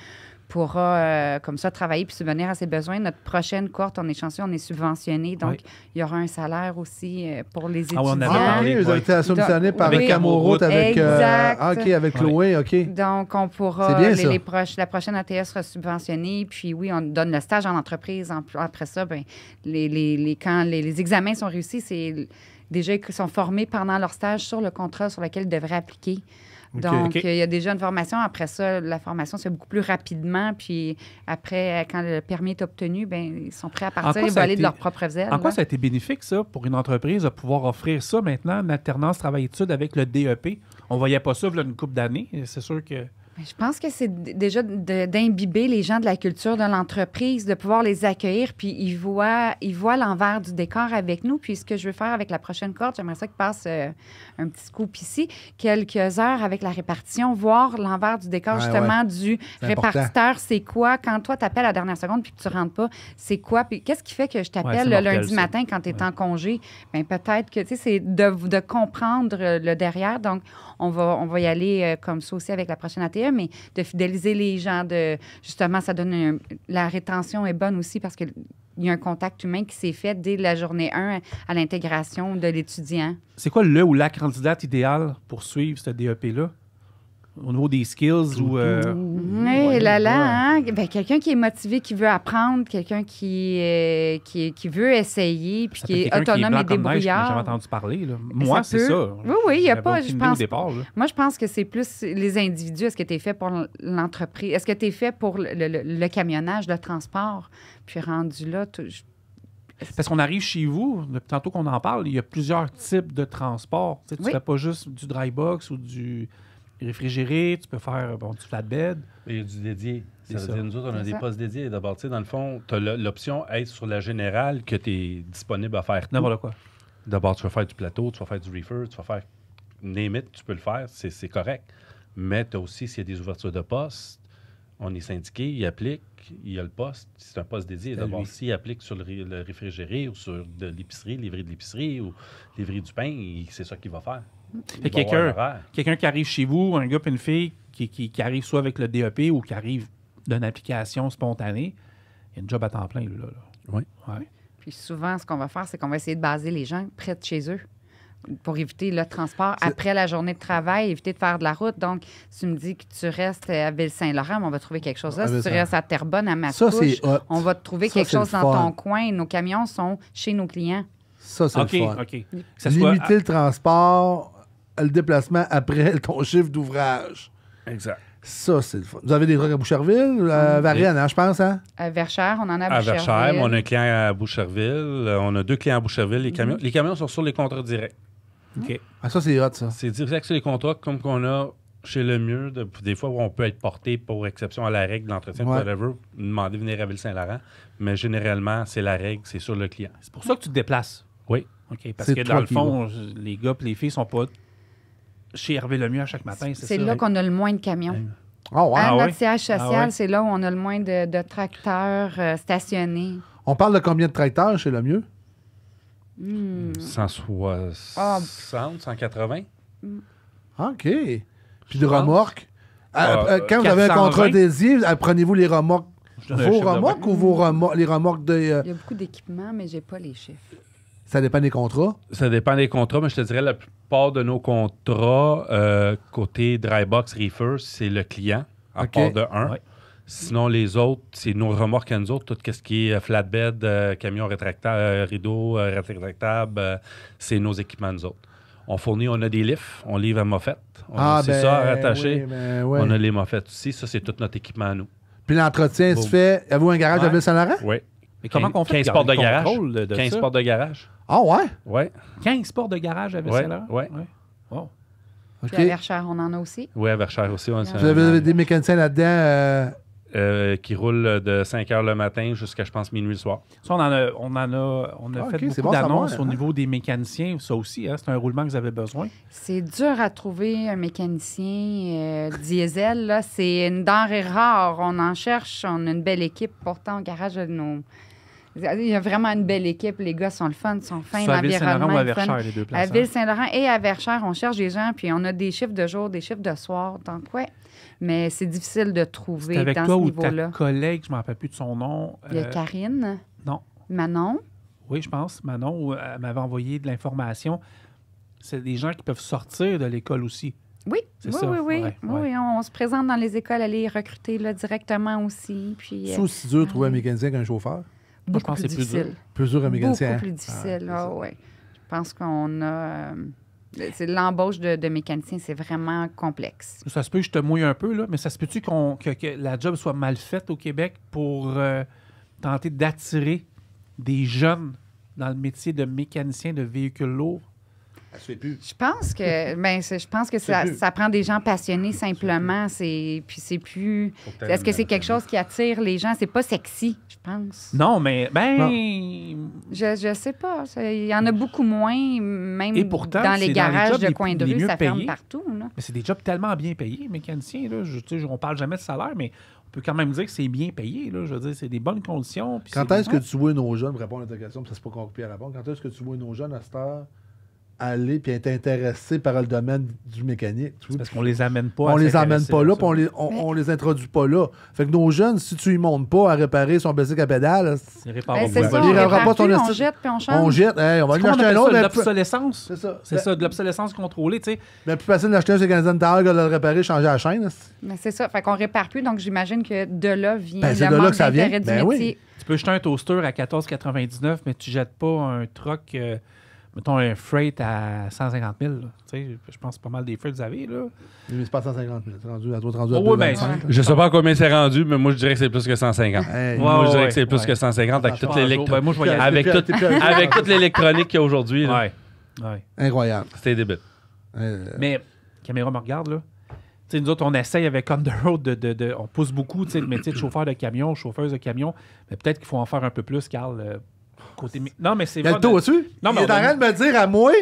pourra, comme ça, travailler puis subvenir à ses besoins. Notre prochaine cohorte, on est chanceux, on est subventionné. Donc, il y aura un salaire aussi pour les étudiants. On avait parlé. Vous avez été subventionné par Camoroute avec Chloé. OK. Donc, on pourra... la prochaine ATS sera subventionnée. Puis oui, on donne le stage en entreprise. Après ça, quand les examens sont réussis, c'est déjà qu'ils sont formés pendant leur stage sur le contrat sur lequel ils devraient appliquer. Donc, il y a déjà une formation. Après ça, la formation se fait beaucoup plus rapidement. Puis après, quand le permis est obtenu, ils sont prêts à partir et voler de leur propre ailes. En quoi ça a été bénéfique, ça, pour une entreprise de pouvoir offrir ça maintenant, une alternance travail-études avec le DEP? On ne voyait pas ça il y a une couple d'années. C'est sûr que... Je pense que c'est déjà d'imbiber les gens de la culture de l'entreprise, de pouvoir les accueillir, puis ils voient l'envers du décor avec nous. Puis ce que je veux faire avec la prochaine cohorte, j'aimerais ça qu'ils passent un petit scoop ici, quelques heures avec la répartition, voir l'envers du décor du répartiteur. C'est quoi? Quand toi, tu appelles à la dernière seconde puis que tu ne rentres pas, c'est quoi? Puis qu'est-ce qui fait que je t'appelle le lundi matin quand tu es en congé? Peut-être que, c'est de comprendre le derrière. Donc, on va y aller comme ça aussi avec la prochaine ATE, mais de fidéliser les gens. Justement, ça donne la rétention est bonne aussi parce que y a un contact humain qui s'est fait dès la journée 1 à l'intégration de l'étudiant. C'est quoi le ou la candidate idéale pour suivre ce DEP-là? Au niveau des skills ou... Oui, hein? Ben, quelqu'un qui est motivé, qui veut apprendre, quelqu'un qui veut essayer, puis qui est autonome et débrouillard. J'ai jamais entendu parler. Là. Moi, c'est ça. Oui, il n'y a pas, je pense... Au départ, moi, je pense que c'est plus les individus. Est-ce que tu es fait pour l'entreprise? Est-ce que tu es fait pour le camionnage, le transport? Puis rendu là... Parce qu'on arrive chez vous, depuis tantôt qu'on en parle, il y a plusieurs types de transport. Tu ne fais pas juste du dry box ou du réfrigéré, tu peux faire du flatbed. Il y a du dédié. Ça veut dire, nous autres, on a des postes dédiés. D'abord, tu sais, dans le fond, tu as l'option être sur la générale que tu es disponible à faire tout. N'importe quoi. D'abord, tu vas faire du plateau, tu vas faire du reefer, tu vas faire name it, tu peux le faire, c'est correct. Mais tu as aussi, s'il y a des ouvertures de postes, on est syndiqué, il applique, il y a le poste. C'est un poste dédié. D'abord, s'il applique sur le réfrigéré ou sur de l'épicerie, livrer de l'épicerie ou livrer du pain, c'est ça qu'il va faire. Quelqu'un qui arrive chez vous, un gars et une fille qui arrive soit avec le DEP ou qui arrive d'une application spontanée, il y a une job à temps plein. Là. Oui. Ouais. Puis souvent, ce qu'on va faire, c'est qu'on va essayer de baser les gens près de chez eux pour éviter le transport après la journée de travail, éviter de faire de la route. Donc, si tu me dis que tu restes à Ville-Saint-Laurent, on va trouver quelque chose là. Si tu restes à Terrebonne, à Mascouche, on va te trouver quelque chose dans ton coin. Nos camions sont chez nos clients. Ça, c'est le fun. OK. Limiter le transport, le déplacement après ton chiffre d'ouvrage. Exact. Ça, c'est le fun. Vous avez des trucs à Boucherville, Varienne, hein, je pense, hein? À Verchères, on en a à Boucherville. Boucherville. À Verchères, on a un client à Boucherville. On a 2 clients à Boucherville. Les camions sont sur les contrats directs. OK. Ah, ça, c'est hot, ça. C'est direct sur les contrats, comme qu'on a chez Lemieux. Des fois, on peut être porté pour exception à la règle de l'entretien, whatever, demander de venir à Ville-Saint-Laurent. Mais généralement, c'est la règle, c'est sur le client. C'est pour ça que tu te déplaces. Oui. OK. Parce que dans le fond, les gars et les filles sont pas chez Hervé Lemieux à chaque matin. C'est là qu'on a le moins de camions. Oh, wow. À notre siège social, c'est là où on a le moins de tracteurs stationnés. On parle de combien de tracteurs chez Lemieux? 160, 180. OK. Puis de remorques. Quand vous 420. avez un contrat dédié, prenez-vous les remorques? Vos remorques ou les remorques de... Il y a beaucoup d'équipements, mais j'ai pas les chiffres. Ça dépend des contrats? Ça dépend des contrats, mais je te dirais la plupart de nos contrats, côté dry box reefer, c'est le client, à part de un. Ouais. Sinon, les autres, c'est nos remorques à nous autres. Tout ce qui est flatbed, camion rétractable, rideau rétractable, c'est nos équipements à nous autres. On a des lifts, on livre à Moffett. C'est ça, rattaché. Oui, on a les Moffett aussi. Ça, c'est tout notre équipement à nous. Puis l'entretien se fait... Avez-vous un garage à Ville-Saint-Laurent? Oui. Mais comment on fait 15 portes de garage. 15 portes de garage. Ah ouais? Oui. 15 portes de garage à Ville-Saint-Laurent? Oui. Wow. Puis à Verchères, on en a aussi? Oui, à Verchères aussi. Vous avez des mécaniciens là-dedans... qui roulent de 5 h le matin jusqu'à, je pense, minuit le soir. Ça, on a fait beaucoup d'annonces au niveau des mécaniciens. Ça aussi, hein, c'est un roulement que vous avez besoin. C'est dur à trouver un mécanicien diesel. Là. C'est une denrée rare. On en cherche. On a une belle équipe. Pourtant, au garage, il y a vraiment une belle équipe. Les gars sont le fun, sont fins. À Ville-Saint-Laurent ou à Verchères, les deux places. À Ville-Saint-Laurent et à Verchères, on cherche des gens. Puis on a des chiffres de jour, des chiffres de soir. Donc, ouais. Mais c'est difficile de trouver avec dans toi ce ou niveau-là. Ta collègue, je ne me rappelle plus de son nom. Il y a Karine. Non. Manon. Oui, je pense. Manon, elle m'avait envoyé de l'information. C'est des gens qui peuvent sortir de l'école aussi. Oui, oui. Ouais. On se présente dans les écoles, aller recruter là, directement aussi. Puis, c'est aussi dur de trouver un mécanicien qu'un chauffeur? Beaucoup je pense plus difficile. Plus dur un mécanicien. Beaucoup plus difficile, oui. Je pense qu'on a... c'est l'embauche de mécaniciens, c'est vraiment complexe. Ça se peut que je te mouille un peu, là, mais ça se peut-tu que la job soit mal faite au Québec pour tenter d'attirer des jeunes dans le métier de mécanicien de véhicules lourds? Ça se fait plus. Je pense que ça prend des gens passionnés simplement. Puis c'est plus... Est-ce que c'est quelque chose qui attire les gens? C'est pas sexy, je pense. Non, mais... Je sais pas. Il y en a beaucoup moins, même et pourtant, dans les garages de coin de rue, ça payés. ferme partout. Là. Mais c'est des jobs tellement bien payés, mécaniciens. Là. On parle jamais de salaire, mais on peut quand même dire que c'est bien payé. Là. Je veux dire, c'est des bonnes conditions. Quand est-ce que tu vois nos jeunes, pour répondre à ta question, ça c'est pas compliqué à répondre, quand est-ce que tu vois nos jeunes à cette heure aller et être intéressés par le domaine du mécanique. Tu vois. Parce qu'on les amène pas. On à les amène s'intéresser pas à là, ça. puis on les introduit pas là. Fait que nos jeunes, si tu y montes pas à réparer son bicycle à pédale, Ils réparent Ben, pas. c'est ça, Il on répare répare pas ton plus, on esti- jette puis on change. on jette. Hey, on va aller Comment on acheter un appelle autre. ça, de Mais plus, l'obsolescence? c'est ça. C'est ça, de l'obsolescence contrôlée, tu sais. Mais plus facile d'acheter un chez Canadian Tire que de le réparer, changer la chaîne. esti. Mais c'est ça. Fait qu'on répare plus, donc j'imagine que de là vient Ben, c'est le de là manque que ça vient. d'intérêt du Ben oui. métier. Tu peux jeter un toaster à 14,99, mais tu jettes pas un truck, mettons un freight à 150 000. Là. Tu sais, je pense que c'est pas mal des freights que vous avez. Là. Mais c'est pas 150 000. C'est rendu à toi, rendu à Oh, oui, ben, 225. Je sais pas à combien c'est rendu, mais moi, je dirais que c'est plus que 150. Hey, Moi, je dirais ouais, que c'est plus ouais. que 150 avec Attention, toute l'électro- Ben, moi, je vais y aller. avec T'es tout- plus- avec toute l'électronique qu'il y a aujourd'hui. là. Ouais. Incroyable. C'était débile. Mais, caméra me regarde, là. Tu sais, nous autres, on essaye avec On the Road on pousse beaucoup, tu sais, le métier de chauffeur de camion, chauffeuse de camion. Mais peut-être qu'il faut en faire un peu plus, Carl. Côté non, mais c'est Il y a le vrai, taux au-dessus. Non, mais il est en on a- train de me dire à moi,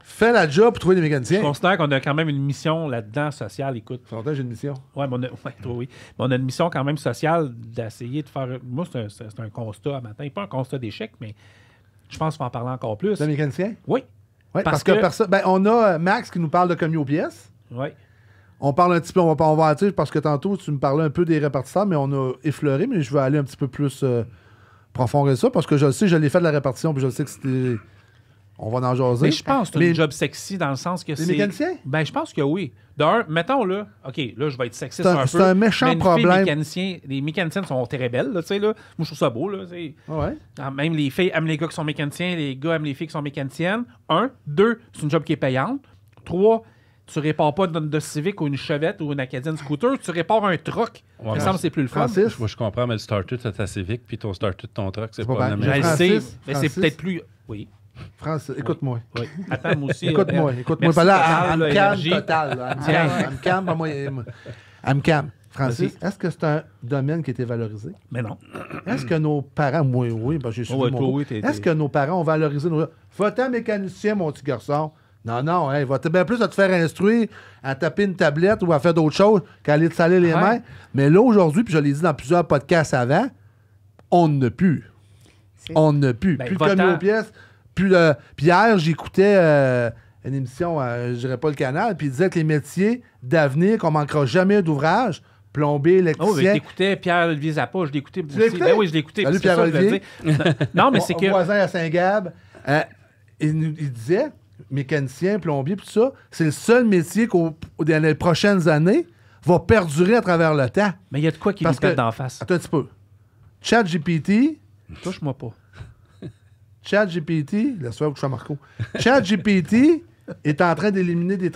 fais la job pour trouver des Je mécaniciens. considère qu'on a quand même une mission là-dedans sociale. Écoute, Ça fait longtemps que j'ai une mission. ouais, mais toi, oui. Mais on a une mission quand même sociale d'essayer de faire. Moi, c'est un constat à matin. Pas un constat d'échec, mais je pense qu'il faut en parler encore plus. C'est un mécanicien? Oui. Oui, Parce parce que que- personne. Ben, on a Max qui nous parle de commis aux pièces. Oui. On parle un petit peu, on va tu sais, parce que tantôt, tu me parlais un peu des répartisseurs, mais on a effleuré, mais je vais aller un petit peu plus profond que ça, parce que je le sais, je l'ai fait de la répartition, puis je sais que c'était. On va en jaser. Mais je pense que c'est Mais- un job sexy dans le sens que c'est. Les mécaniciens? Ben, je pense que oui. D'un, mettons là, OK, là, je vais être sexiste C'est un- un peu. c'est un méchant mais une fille problème. les mécaniciennes sont très belles, là, tu sais, là. Moi, je trouve ça beau, là. tu sais. Ouais. Même les filles aiment les gars qui sont mécaniciens, les gars aiment les filles qui sont mécaniciennes. 1. 2, c'est une job qui est payante. 3, tu répares pas une Honda Civic ou une Chevette ou une Acadian Scooter, tu répares un truck. Il me semble que c'est plus le fun. Francis? Moi, je comprends, mais le starter de ta Civic puis ton starter de ton truck, c'est pas pas la pareil. même Je le Francis, sais, mais Francis. c'est peut-être plus. Oui. Francis, écoute-moi. Oui. Attends, moi aussi. Écoute-moi, écoute-moi. merci, Pas là, Total, elle me là, calme énergie. total. là. Elle me Tiens. calme, elle me calme, pas moi. Elle me calme. Francis, est-ce que c'est un domaine qui a été valorisé? Mais non. Est-ce que nos parents, moi, oui, ben, j'ai suivi ouais, mon toi, cours. oui, t'es- Est-ce que nos parents ont valorisé nos... Va-t'en mécanicien, mon petit garçon. Non, non, hey, va-t'en bien plus à te faire instruire, à taper une tablette ou à faire d'autres choses qu'à aller te saler les Ouais. mains. Mais là, aujourd'hui, puis je l'ai dit dans plusieurs podcasts avant, on n'a plus. C'est- On n'a plus. Ben, Plus de va-t'en. commis aux pièces. Puis hier, j'écoutais une émission, je dirais pas le canal, puis il disait que les métiers d'avenir, qu'on manquera jamais d'ouvrage, plombier, Oh, mais électricien. t'écoutais Pierre-Olivier Zappa, je l'écoutais Tu aussi. l'écoutais? Ben oui, je l'écoutais. Salut, c'est ça, je Pierre-Olivier. voulais dire. Non, mais c'est Mon que. voisin à Saint-Gab, il disait, mécanicien, plombier, puis tout ça, c'est le seul métier dans les prochaines années va perdurer à travers le temps. Mais il y a de quoi qui Parce nous pète que- d'en face. Attends un petit peu. ChatGPT, Touche-moi pas. ChatGPT, laisse-moi que je sois Marco. ChatGPT est en train d'éliminer des,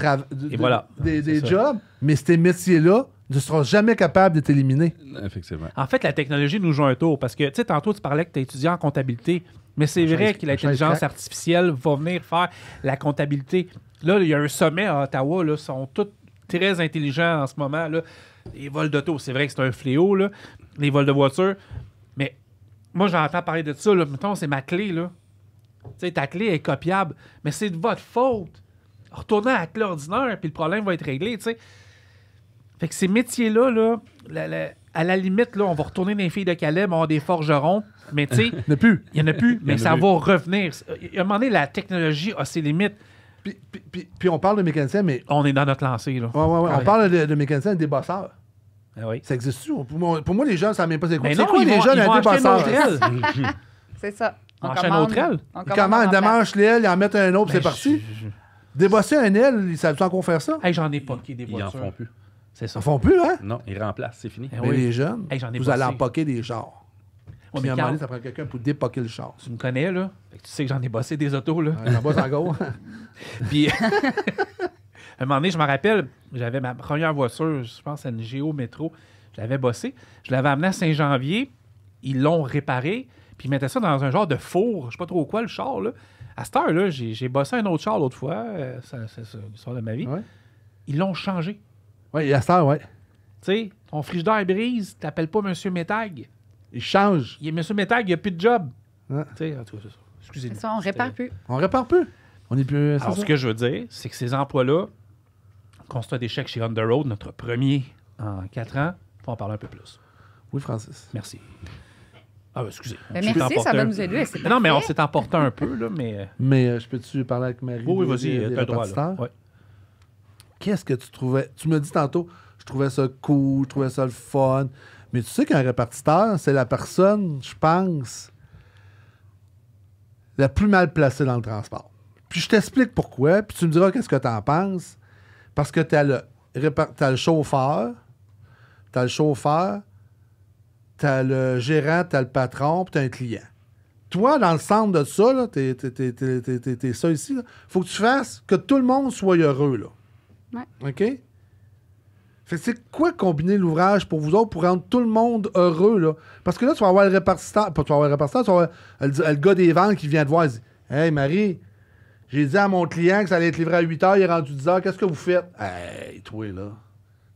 Et voilà. des C'est ça. jobs, mais ces métiers-là ne seront jamais capables d'être éliminés. Effectivement. En fait, la technologie nous joue un tour parce que, tu sais, tantôt, tu parlais que tu es étudiant en comptabilité, mais c'est vrai que l'intelligence artificielle va venir faire la comptabilité. Là, il y a un sommet à Ottawa, là, ils sont tous très intelligents en ce moment. Là. Les vols d'auto, c'est vrai que c'est un fléau, là. Les vols de voiture. Mais moi, j'entends parler de ça. Là. Mettons, c'est ma clé. Là. Tu sais, ta clé est copiable, mais c'est de votre faute. Retournez à la clé ordinaire, puis le problème va être réglé. Tu sais. Fait que ces métiers-là, là, à la limite, là, on va retourner dans les filles de Calais, on va avoir des forgerons, mais tu sais, Il n'y en a plus. il n'y en a plus, mais en a ça plus. va revenir. À un moment donné, la technologie a ses limites. Puis on parle de mécaniciens, mais On est dans notre lancée, là. ouais, on Ouais. parle de mécaniciens des bosseurs. Ah oui. Ça existe-tu? Pour moi, les jeunes, ça ne savent même pas c'est quoi. Mais C'est non, quoi ils les vont- jeunes ils à vont des acheter un bosseurs? autre C'est ça. On enchaîne autre aile. Ils commandent, démanchent l'aile, ils en mettent un autre, puis c'est parti. Débosser un aile, ils savent encore faire ça? Hey, j'en ai poqué des Ils en voitures. font plus. C'est ça. Ils font plus, hein? Non, ils remplacent, c'est fini. Eh Mais oui. les jeunes, Hey, j'en ai vous allez bossé. empoquer des chars. Ouais, Puis mais à un moment Carl, donné, ça prend quelqu'un pour dépoquer le char. tu me connais, là. Fait que tu sais que j'en ai bossé des autos, là. J'en bosse encore. Puis, à un moment donné, je me rappelle, j'avais ma première voiture, je pense, à une Géo Métro. Je l'avais bossé. Je l'avais amené à Saint-Janvier. Ils l'ont réparé. Puis ils mettaient ça dans un genre de four. Je sais pas trop quoi, le char, là. À cette heure-là, j'ai bossé un autre char l'autre fois. C'est ça, l'histoire de ma vie. Ouais. Ils l'ont changé. Oui, il y a ça, ouais. Tu sais, ton frigidaire brise, t'appelles pas Monsieur Métag. Ils changent. Monsieur Métag, il n'y a plus de job. Ouais. Tu sais, en tout cas, c'est ça. Excusez-moi. C'est ça, on répare plus. On répare plus. On est plus. c'est Alors, ça. ce que je veux dire, c'est que ces emplois-là, constat d'échec chez On the Road, notre premier en 4 ans, faut en parler un peu plus. Oui, Francis. Merci. Ah, ben, excusez. Merci, ça va nous aider. Non, mais on s'est emporté un peu, là, mais... Mais je peux-tu parler avec Marie? Oui, vas-y, t'as le droit, là. Ouais. Qu'est-ce que tu trouvais? Tu me dis tantôt, je trouvais ça cool, je trouvais ça le fun. Mais tu sais qu'un répartiteur, c'est la personne, je pense, la plus mal placée dans le transport. Puis je t'explique pourquoi, puis tu me diras qu'est-ce que tu en penses. Parce que t'as le chauffeur, t'as le gérant, t'as le patron, puis t'as un client. Toi, dans le centre de ça, là, t'es ça ici, il faut que tu fasses que tout le monde soit heureux, là. Ouais. OK? Fait que c'est quoi combiner l'ouvrage pour vous autres pour rendre tout le monde heureux, là? Parce que là, tu vas avoir le répartiteur, pas tu vas avoir le répartiteur, tu vas avoir le gars des ventes qui vient te voir et dit « Hey, Marie, j'ai dit à mon client que ça allait être livré à 8 h, il est rendu 10 h, qu'est-ce que vous faites? » Hey, toi, là.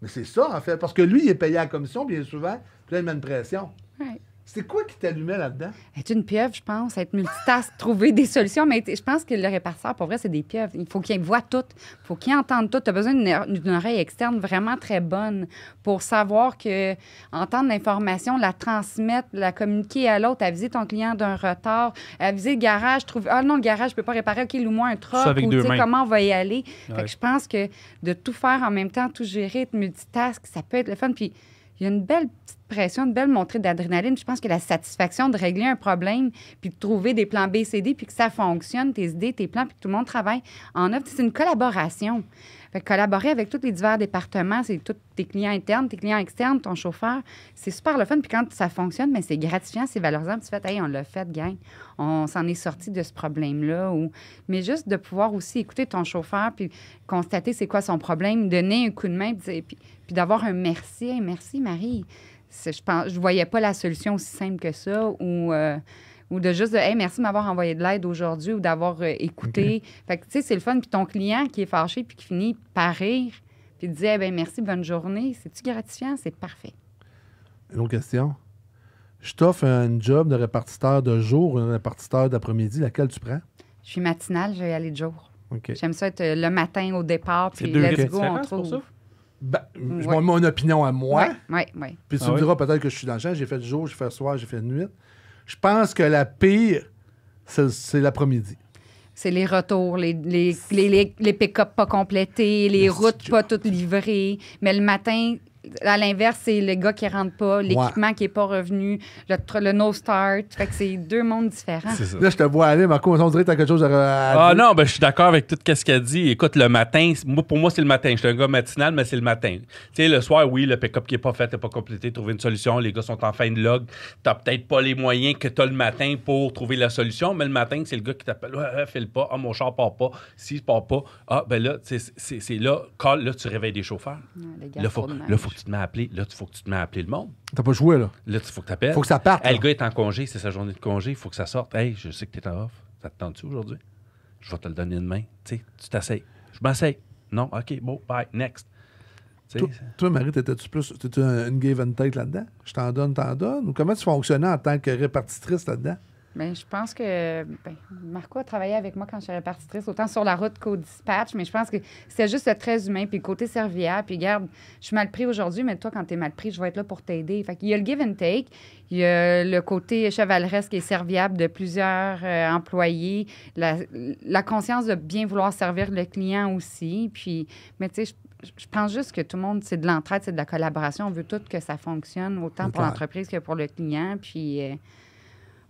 Mais c'est ça, en fait, parce que lui, il est payé à la commission, bien souvent, puis là, il met une pression. Ouais. C'est quoi qui t'allumait là-dedans? Être une pieuvre, je pense, être multitask, trouver des solutions. Mais je pense que le répartiteur, pour vrai, c'est des pieuvres. Il faut qu'ils voient tout. Il faut qu'ils entendent tout. Tu as besoin d'une oreille externe vraiment très bonne pour savoir que entendre l'information, la transmettre, la communiquer à l'autre, aviser ton client d'un retard, aviser le garage, trouver non, le garage, je peux pas réparer, OK, loue-moi un truck, ou tu sais comment on va y aller. Ouais. Fait que je pense que de tout faire en même temps, tout gérer, être multitask, ça peut être le fun. Puis il y a une belle petite pression, une belle montée d'adrénaline. Je pense que la satisfaction de régler un problème, puis de trouver des plans B, C, D, puis que ça fonctionne, tes idées, tes plans, puis que tout le monde travaille en œuvre, c'est une collaboration. Fait que collaborer avec tous les divers départements, c'est tous tes clients internes, tes clients externes, ton chauffeur, c'est super le fun. Puis quand ça fonctionne, mais c'est gratifiant, c'est valorisant. Puis tu fais, hey, on l'a fait, gang. On s'en est sorti de ce problème-là. Mais juste de pouvoir aussi écouter ton chauffeur, puis constater c'est quoi son problème, donner un coup de main, puis d'avoir un merci. Hey, merci, Marie. Je voyais pas la solution aussi simple que ça, ou de juste hey, merci de m'avoir envoyé de l'aide aujourd'hui ou d'avoir écouté. Okay. Fait que, tu sais, c'est le fun. Puis ton client qui est fâché puis qui finit par rire puis te dit hey, ben merci, bonne journée. C'est-tu gratifiant? C'est parfait. Une autre question. Je t'offre un job de répartiteur de jour ou un répartiteur d'après-midi. Laquelle tu prends? Je suis matinale, je vais y aller de jour. Okay. J'aime ça être le matin au départ. Puis deux let's go, on pour ça? trouve. Ben, mon opinion à moi. Oui. Puis tu me diras peut-être que je suis dans le champ. J'ai fait jour, j'ai fait soir, j'ai fait nuit. Je pense que la pire, c'est l'après-midi. C'est les retours, les pick-up pas complétés, les routes pas toutes livrées. Mais le matin, à l'inverse, c'est le gars qui rentre pas, l'équipement qui est pas revenu, le no-start. Fait que c'est deux mondes différents. Là, je te vois aller, Marco, on dirait que tu as quelque chose à Ah non, ben je suis d'accord avec tout ce qu'elle dit. Écoute, le matin, pour moi, c'est le matin. Je suis un gars matinal, mais c'est le matin. Tu sais, le soir, oui, le pick-up qui n'est pas fait, n'est pas complété, trouver une solution. Les gars sont en fin de log. Tu n'as peut-être pas les moyens que tu as le matin pour trouver la solution, mais le matin, c'est le gars qui t'appelle. Ouais, file pas. Ah, mon char part pas. Si, part pas. Ah, ben là, c'est là, là, tu réveilles des chauffeurs. Là, faut que tu te mets à appeler. Là, il faut que tu te mets à appeler le monde. T'as pas joué, là. Là, il faut que tu appelles. Faut que ça parte. Hey, le gars est en congé, c'est sa journée de congé, il faut que ça sorte. Hey, je sais que tu es en off. Ça te tente-tu aujourd'hui? Je vais te le donner demain. Tu sais, tu t'essayes. Je m'essaye. Non? OK, bon, bye, next. Toi, Marie, t'étais-tu plus une give and take là-dedans? Je t'en donne? Ou comment tu fonctionnais en tant que répartitrice là-dedans? Bien, je pense que Marco a travaillé avec moi quand je suis répartitrice, autant sur la route qu'au dispatch, mais je pense que c'était juste le très humain, puis le côté serviable. Puis regarde, je suis mal pris aujourd'hui, mais toi, quand tu es mal pris, je vais être là pour t'aider. Fait qu'il y a le give and take, il y a le côté chevaleresque et serviable de plusieurs employés, la conscience de bien vouloir servir le client aussi. Puis, mais tu sais, je pense juste que tout le monde, c'est de l'entraide, c'est de la collaboration. On veut tout que ça fonctionne, autant pour l'entreprise que pour le client. Puis...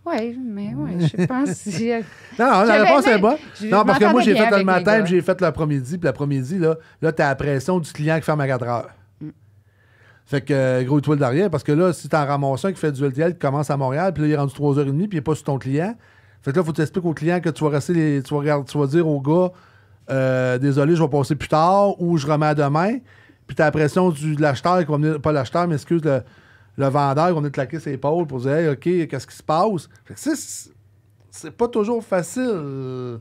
oui, mais je pense... Non, la réponse est bonne. Non, parce que moi, j'ai fait le matin, puis j'ai fait l'après-midi. Puis l'après-midi, là t'as la pression du client qui ferme à 4 heures. Fait que, gros étoile derrière, parce que là, si t'en ramasses un qui fait du LTL, qui commence à Montréal, puis là, il est rendu 3h30, puis il n'est pas sur ton client. Fait que là, il faut que tu expliques au client que tu vas rester, tu vas dire au gars, désolé, je vais passer plus tard, ou je remets à demain. Puis t'as la pression de l'acheteur qui va venir, pas l'acheteur, mais excuse, le vendeur qui va venir te claquer ses épaules pour dire hey, OK, qu'est-ce qui se passe? Fait que c'est pas toujours facile,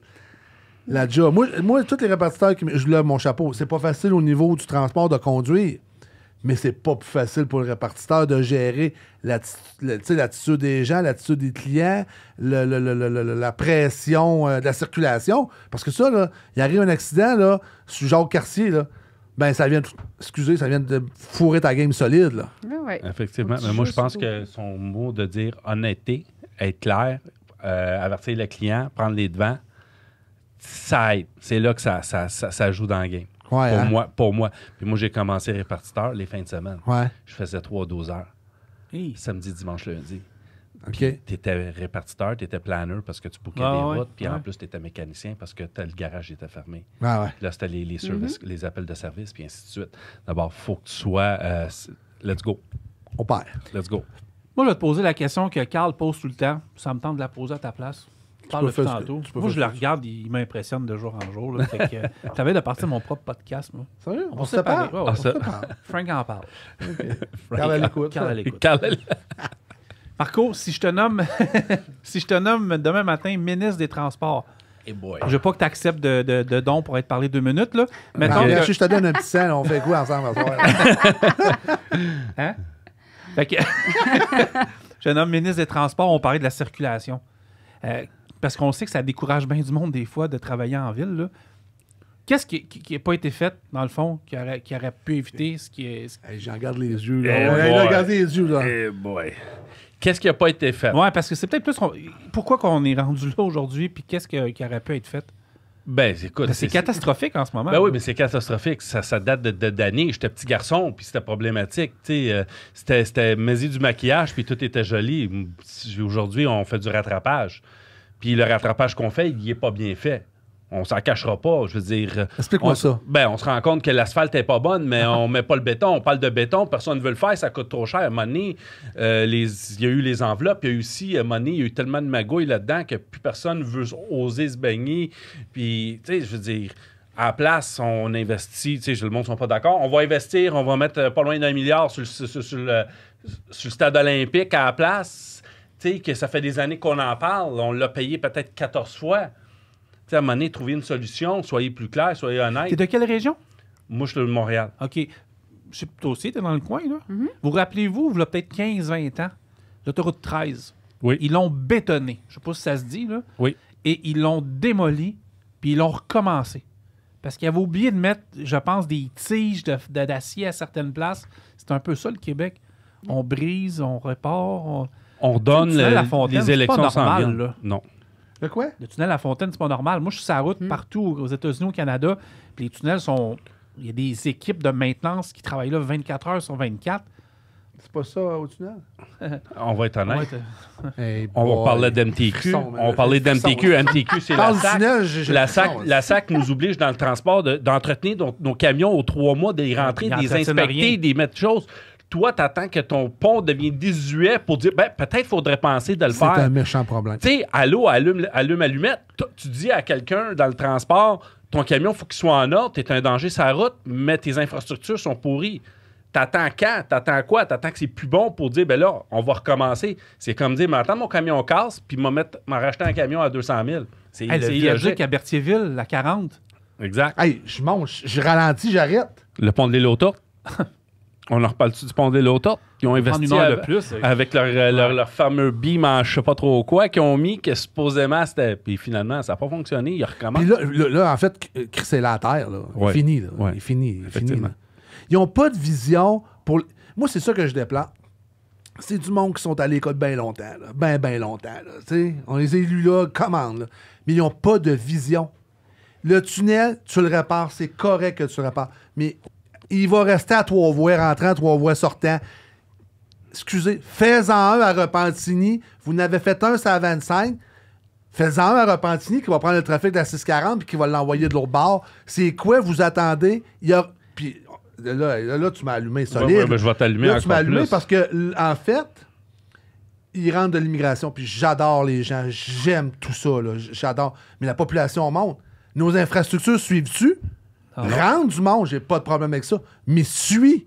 la job. Moi, tous les répartiteurs je lève mon chapeau. C'est pas facile au niveau du transport de conduire, mais c'est pas plus facile pour le répartiteur de gérer l'attitude des gens, l'attitude des clients, la pression de la circulation. Parce que ça, là, il arrive un accident, là, sur Jacques Cartier, là. ben ça vient de fourrer ta game solide, là. Ouais. Effectivement. Faut que Mais tu moi, joues je pense sur que son mot de dire honnêteté, être clair, avertir le client, prendre les devants, ça aide. C'est là que ça joue dans le game. Ouais, Pour moi. Puis moi, j'ai commencé répartiteur les fins de semaine. Ouais, Je faisais 3-12 heures. Hey. Samedi, dimanche, lundi. OK. Tu étais répartiteur, tu étais planeur parce que tu bouquais Ah, des ouais, routes, puis en ouais. plus, tu étais mécanicien parce que le garage était fermé. Ouais, ouais. Puis là, c'était les services, les appels de service, puis ainsi de suite. D'abord, il faut que tu sois... let's go. On perd. Let's go. Moi, je vais te poser la question que Carl pose tout le temps. Ça me tente de la poser à ta place. Parle peux depuis faire- tantôt. tu peux Moi, faire je le ça. regarde, il m'impressionne de jour en jour. Là. Fait que, j'avais de partir mon propre podcast. Moi. Sérieux? On se sépare. Ouais, Ah, ça- Frank en parle. Carl à l'écoute. Carl à l'écoute. Carl- Marco, si je te nomme si je te nomme demain matin ministre des Transports, Hey boy. je veux pas que tu acceptes de don pour être parlé 2 minutes. Là. Mettons Non, que- si je te donne un petit sang, là, on fait quoi ensemble ce soir? Hein? Fait que je nomme ministre des Transports, on parlait de la circulation. Parce qu'on sait que ça décourage bien du monde des fois de travailler en ville. Là. Qu'est-ce qui n'a pas été fait, dans le fond, qui aurait pu éviter ce qui est. Hey, j'en garde les yeux. Là. Eh Ouais, boy. là, regardez les yeux. Là. Hey boy. Qu'est-ce qui n'a pas été fait? Ouais, parce que c'est peut-être plus. Pourquoi qu'on est rendu là aujourd'hui, puis qu'est-ce qui aurait pu être fait? Ben, écoute. C'est catastrophique en ce moment. Ben oui, mais c'est catastrophique. Ça date d'années. J'étais petit garçon, puis c'était problématique. Tu sais, c'était Maisy du maquillage, puis tout était joli. Aujourd'hui, on fait du rattrapage. Puis le rattrapage qu'on fait, il n'est pas bien fait. On s'en cachera pas. Je veux dire. Explique-moi ça. Ben, on se rend compte que l'asphalte n'est pas bonne, mais on met pas le béton. On parle de béton, personne ne veut le faire, ça coûte trop cher. À un moment donné, il y a eu les enveloppes, il y a eu aussi, à un moment donné, il y a eu tellement de magouilles là-dedans que plus personne veut oser se baigner. Puis, tu sais, je veux dire, à la place, on investit, tu sais, le monde ne sont pas d'accord. On va investir, on va mettre pas loin d'1 milliard sur le stade olympique à la place. Tu sais, que ça fait des années qu'on en parle. On l'a payé peut-être 14 fois. Tu sais, à un moment donné, trouver une solution, soyez plus clair, soyez honnête. T'es de quelle région? Moi, je suis de Montréal. OK. Je sais, toi aussi, t'es dans le coin, là. Vous rappelez-vous, il y a peut-être 15-20 ans, l'autoroute 13. Oui. Ils l'ont bétonné. Je sais pas si ça se dit, là. Oui. Et ils l'ont démoli, puis ils l'ont recommencé. Parce qu'ils avaient oublié de mettre, je pense, des tiges d'acier à certaines places. C'est un peu ça, le Québec. On brise, on répare. On donne Tu sais, La Fontaine, les c'est élections pas s'en normal, viennent. là. Non. De quoi? Le tunnel La Fontaine, c'est pas normal. Moi, je suis sur la route partout aux États-Unis, au Canada. Puis les tunnels sont. Il y a des équipes de maintenance qui travaillent là 24 heures sur 24. C'est pas ça au tunnel? On va être honnête. Ouais, Hey On boy. parlait d'MTQ. Frisson, man. On parlait Frisson. d'MTQ. MTQ, c'est la Parle du SAC. tunnel, j'ai La le SAC, frisson, la SAC nous oblige dans le transport d'entretenir nos camions aux 3 mois, de les rentrer, Ils de les entretiennent inspecter, rien. de les mettre choses. Toi, tu attends que ton pont devienne désuet pour dire, ben, peut-être faudrait penser de le C'est faire. un méchant problème. Tu sais, allô, allumette. Tu dis à quelqu'un dans le transport, ton camion, il faut qu'il soit en ordre, tu es un danger sur la route, mais tes infrastructures sont pourries. T'attends quand? T'attends quoi? T'attends que c'est plus bon pour dire, ben là, on va recommencer. C'est comme dire, mais attends, mon camion casse, puis m'en racheter un camion à 200 000. C'est Hey, le c'est viaduc illogique. à Berthierville, la 40. Exact. Hey, je monte, je ralentis, j'arrête. Le pont de l'île aux Tourtes. On en reparle-tu du pont de l'île aux Tourtes? Qui ont Prendre investi une heure de plus. avec leur fameux beam en je sais pas trop quoi, qui ont mis que supposément c'était. Puis finalement, ça n'a pas fonctionné. Ils recommencent. Puis là, en fait, c'est la terre. Là. Ouais. Il est fini. Là. Ouais. Il est fini. Il est fini, Effectivement. là. Ils n'ont pas de vision pour. Moi, c'est ça que je déplore. C'est du monde qui sont à l'école bien longtemps. Bien longtemps. Là. Tu sais, on les élus là, commandent. Là. Mais ils n'ont pas de vision. Le tunnel, tu le répares, c'est correct que tu le répares. Mais il va rester à 3 voies rentrant, 3 voies sortant. Excusez, fais-en un à Repentigny. Vous n'avez fait un sur la 25. Fais-en un à Repentigny qui va prendre le trafic de la 640 puis qui va l'envoyer de l'autre bord. C'est quoi vous attendez? Il y a... Puis là, tu m'as allumé solide. Ouais, ben, je vais t'allumer Là, tu m'as encore allumé plus. parce que, en fait, ils rentrent de l'immigration. Puis j'adore les gens. J'aime tout ça. Là. J'adore. Mais la population monte. Nos infrastructures suivent-tu? Rentre du monde, j'ai pas de problème avec ça. Mais suis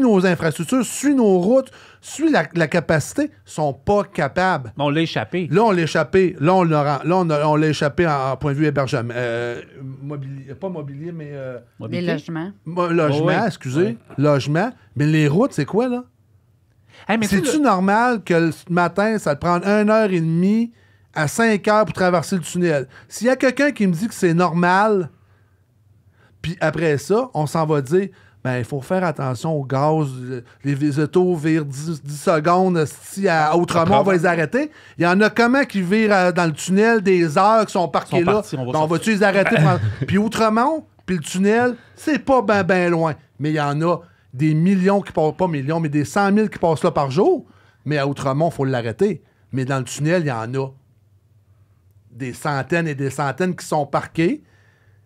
nos infrastructures, suis nos routes, suis la capacité. Ils sont pas capables. On l'a échappé. Là, on l'a échappé. Là, on l'a échappé en point de vue hébergement. Pas mobilier, mais... Les logements. logement, ouais. excusez. Ouais. Logement. Mais les routes, c'est quoi, là? Hey, mais tu sais, C'est-tu normal que le matin, ça te prend 1h30 à 5 heures pour traverser le tunnel? S'il y a quelqu'un qui me dit que c'est normal... Puis après ça, on s'en va dire, il faut faire attention au gaz. Les autos virent 10 secondes. Si à Outremont, on va les arrêter. Il y en a comment qui virent dans le tunnel des heures qui sont parqués là. On va-tu les arrêter? Puis Outremont, puis le tunnel, c'est pas ben loin. Mais il y en a des millions qui passent, pas millions, mais des 100 000 qui passent là par jour. Mais à Outremont, il faut l'arrêter. Mais dans le tunnel, il y en a des centaines et des centaines qui sont parqués.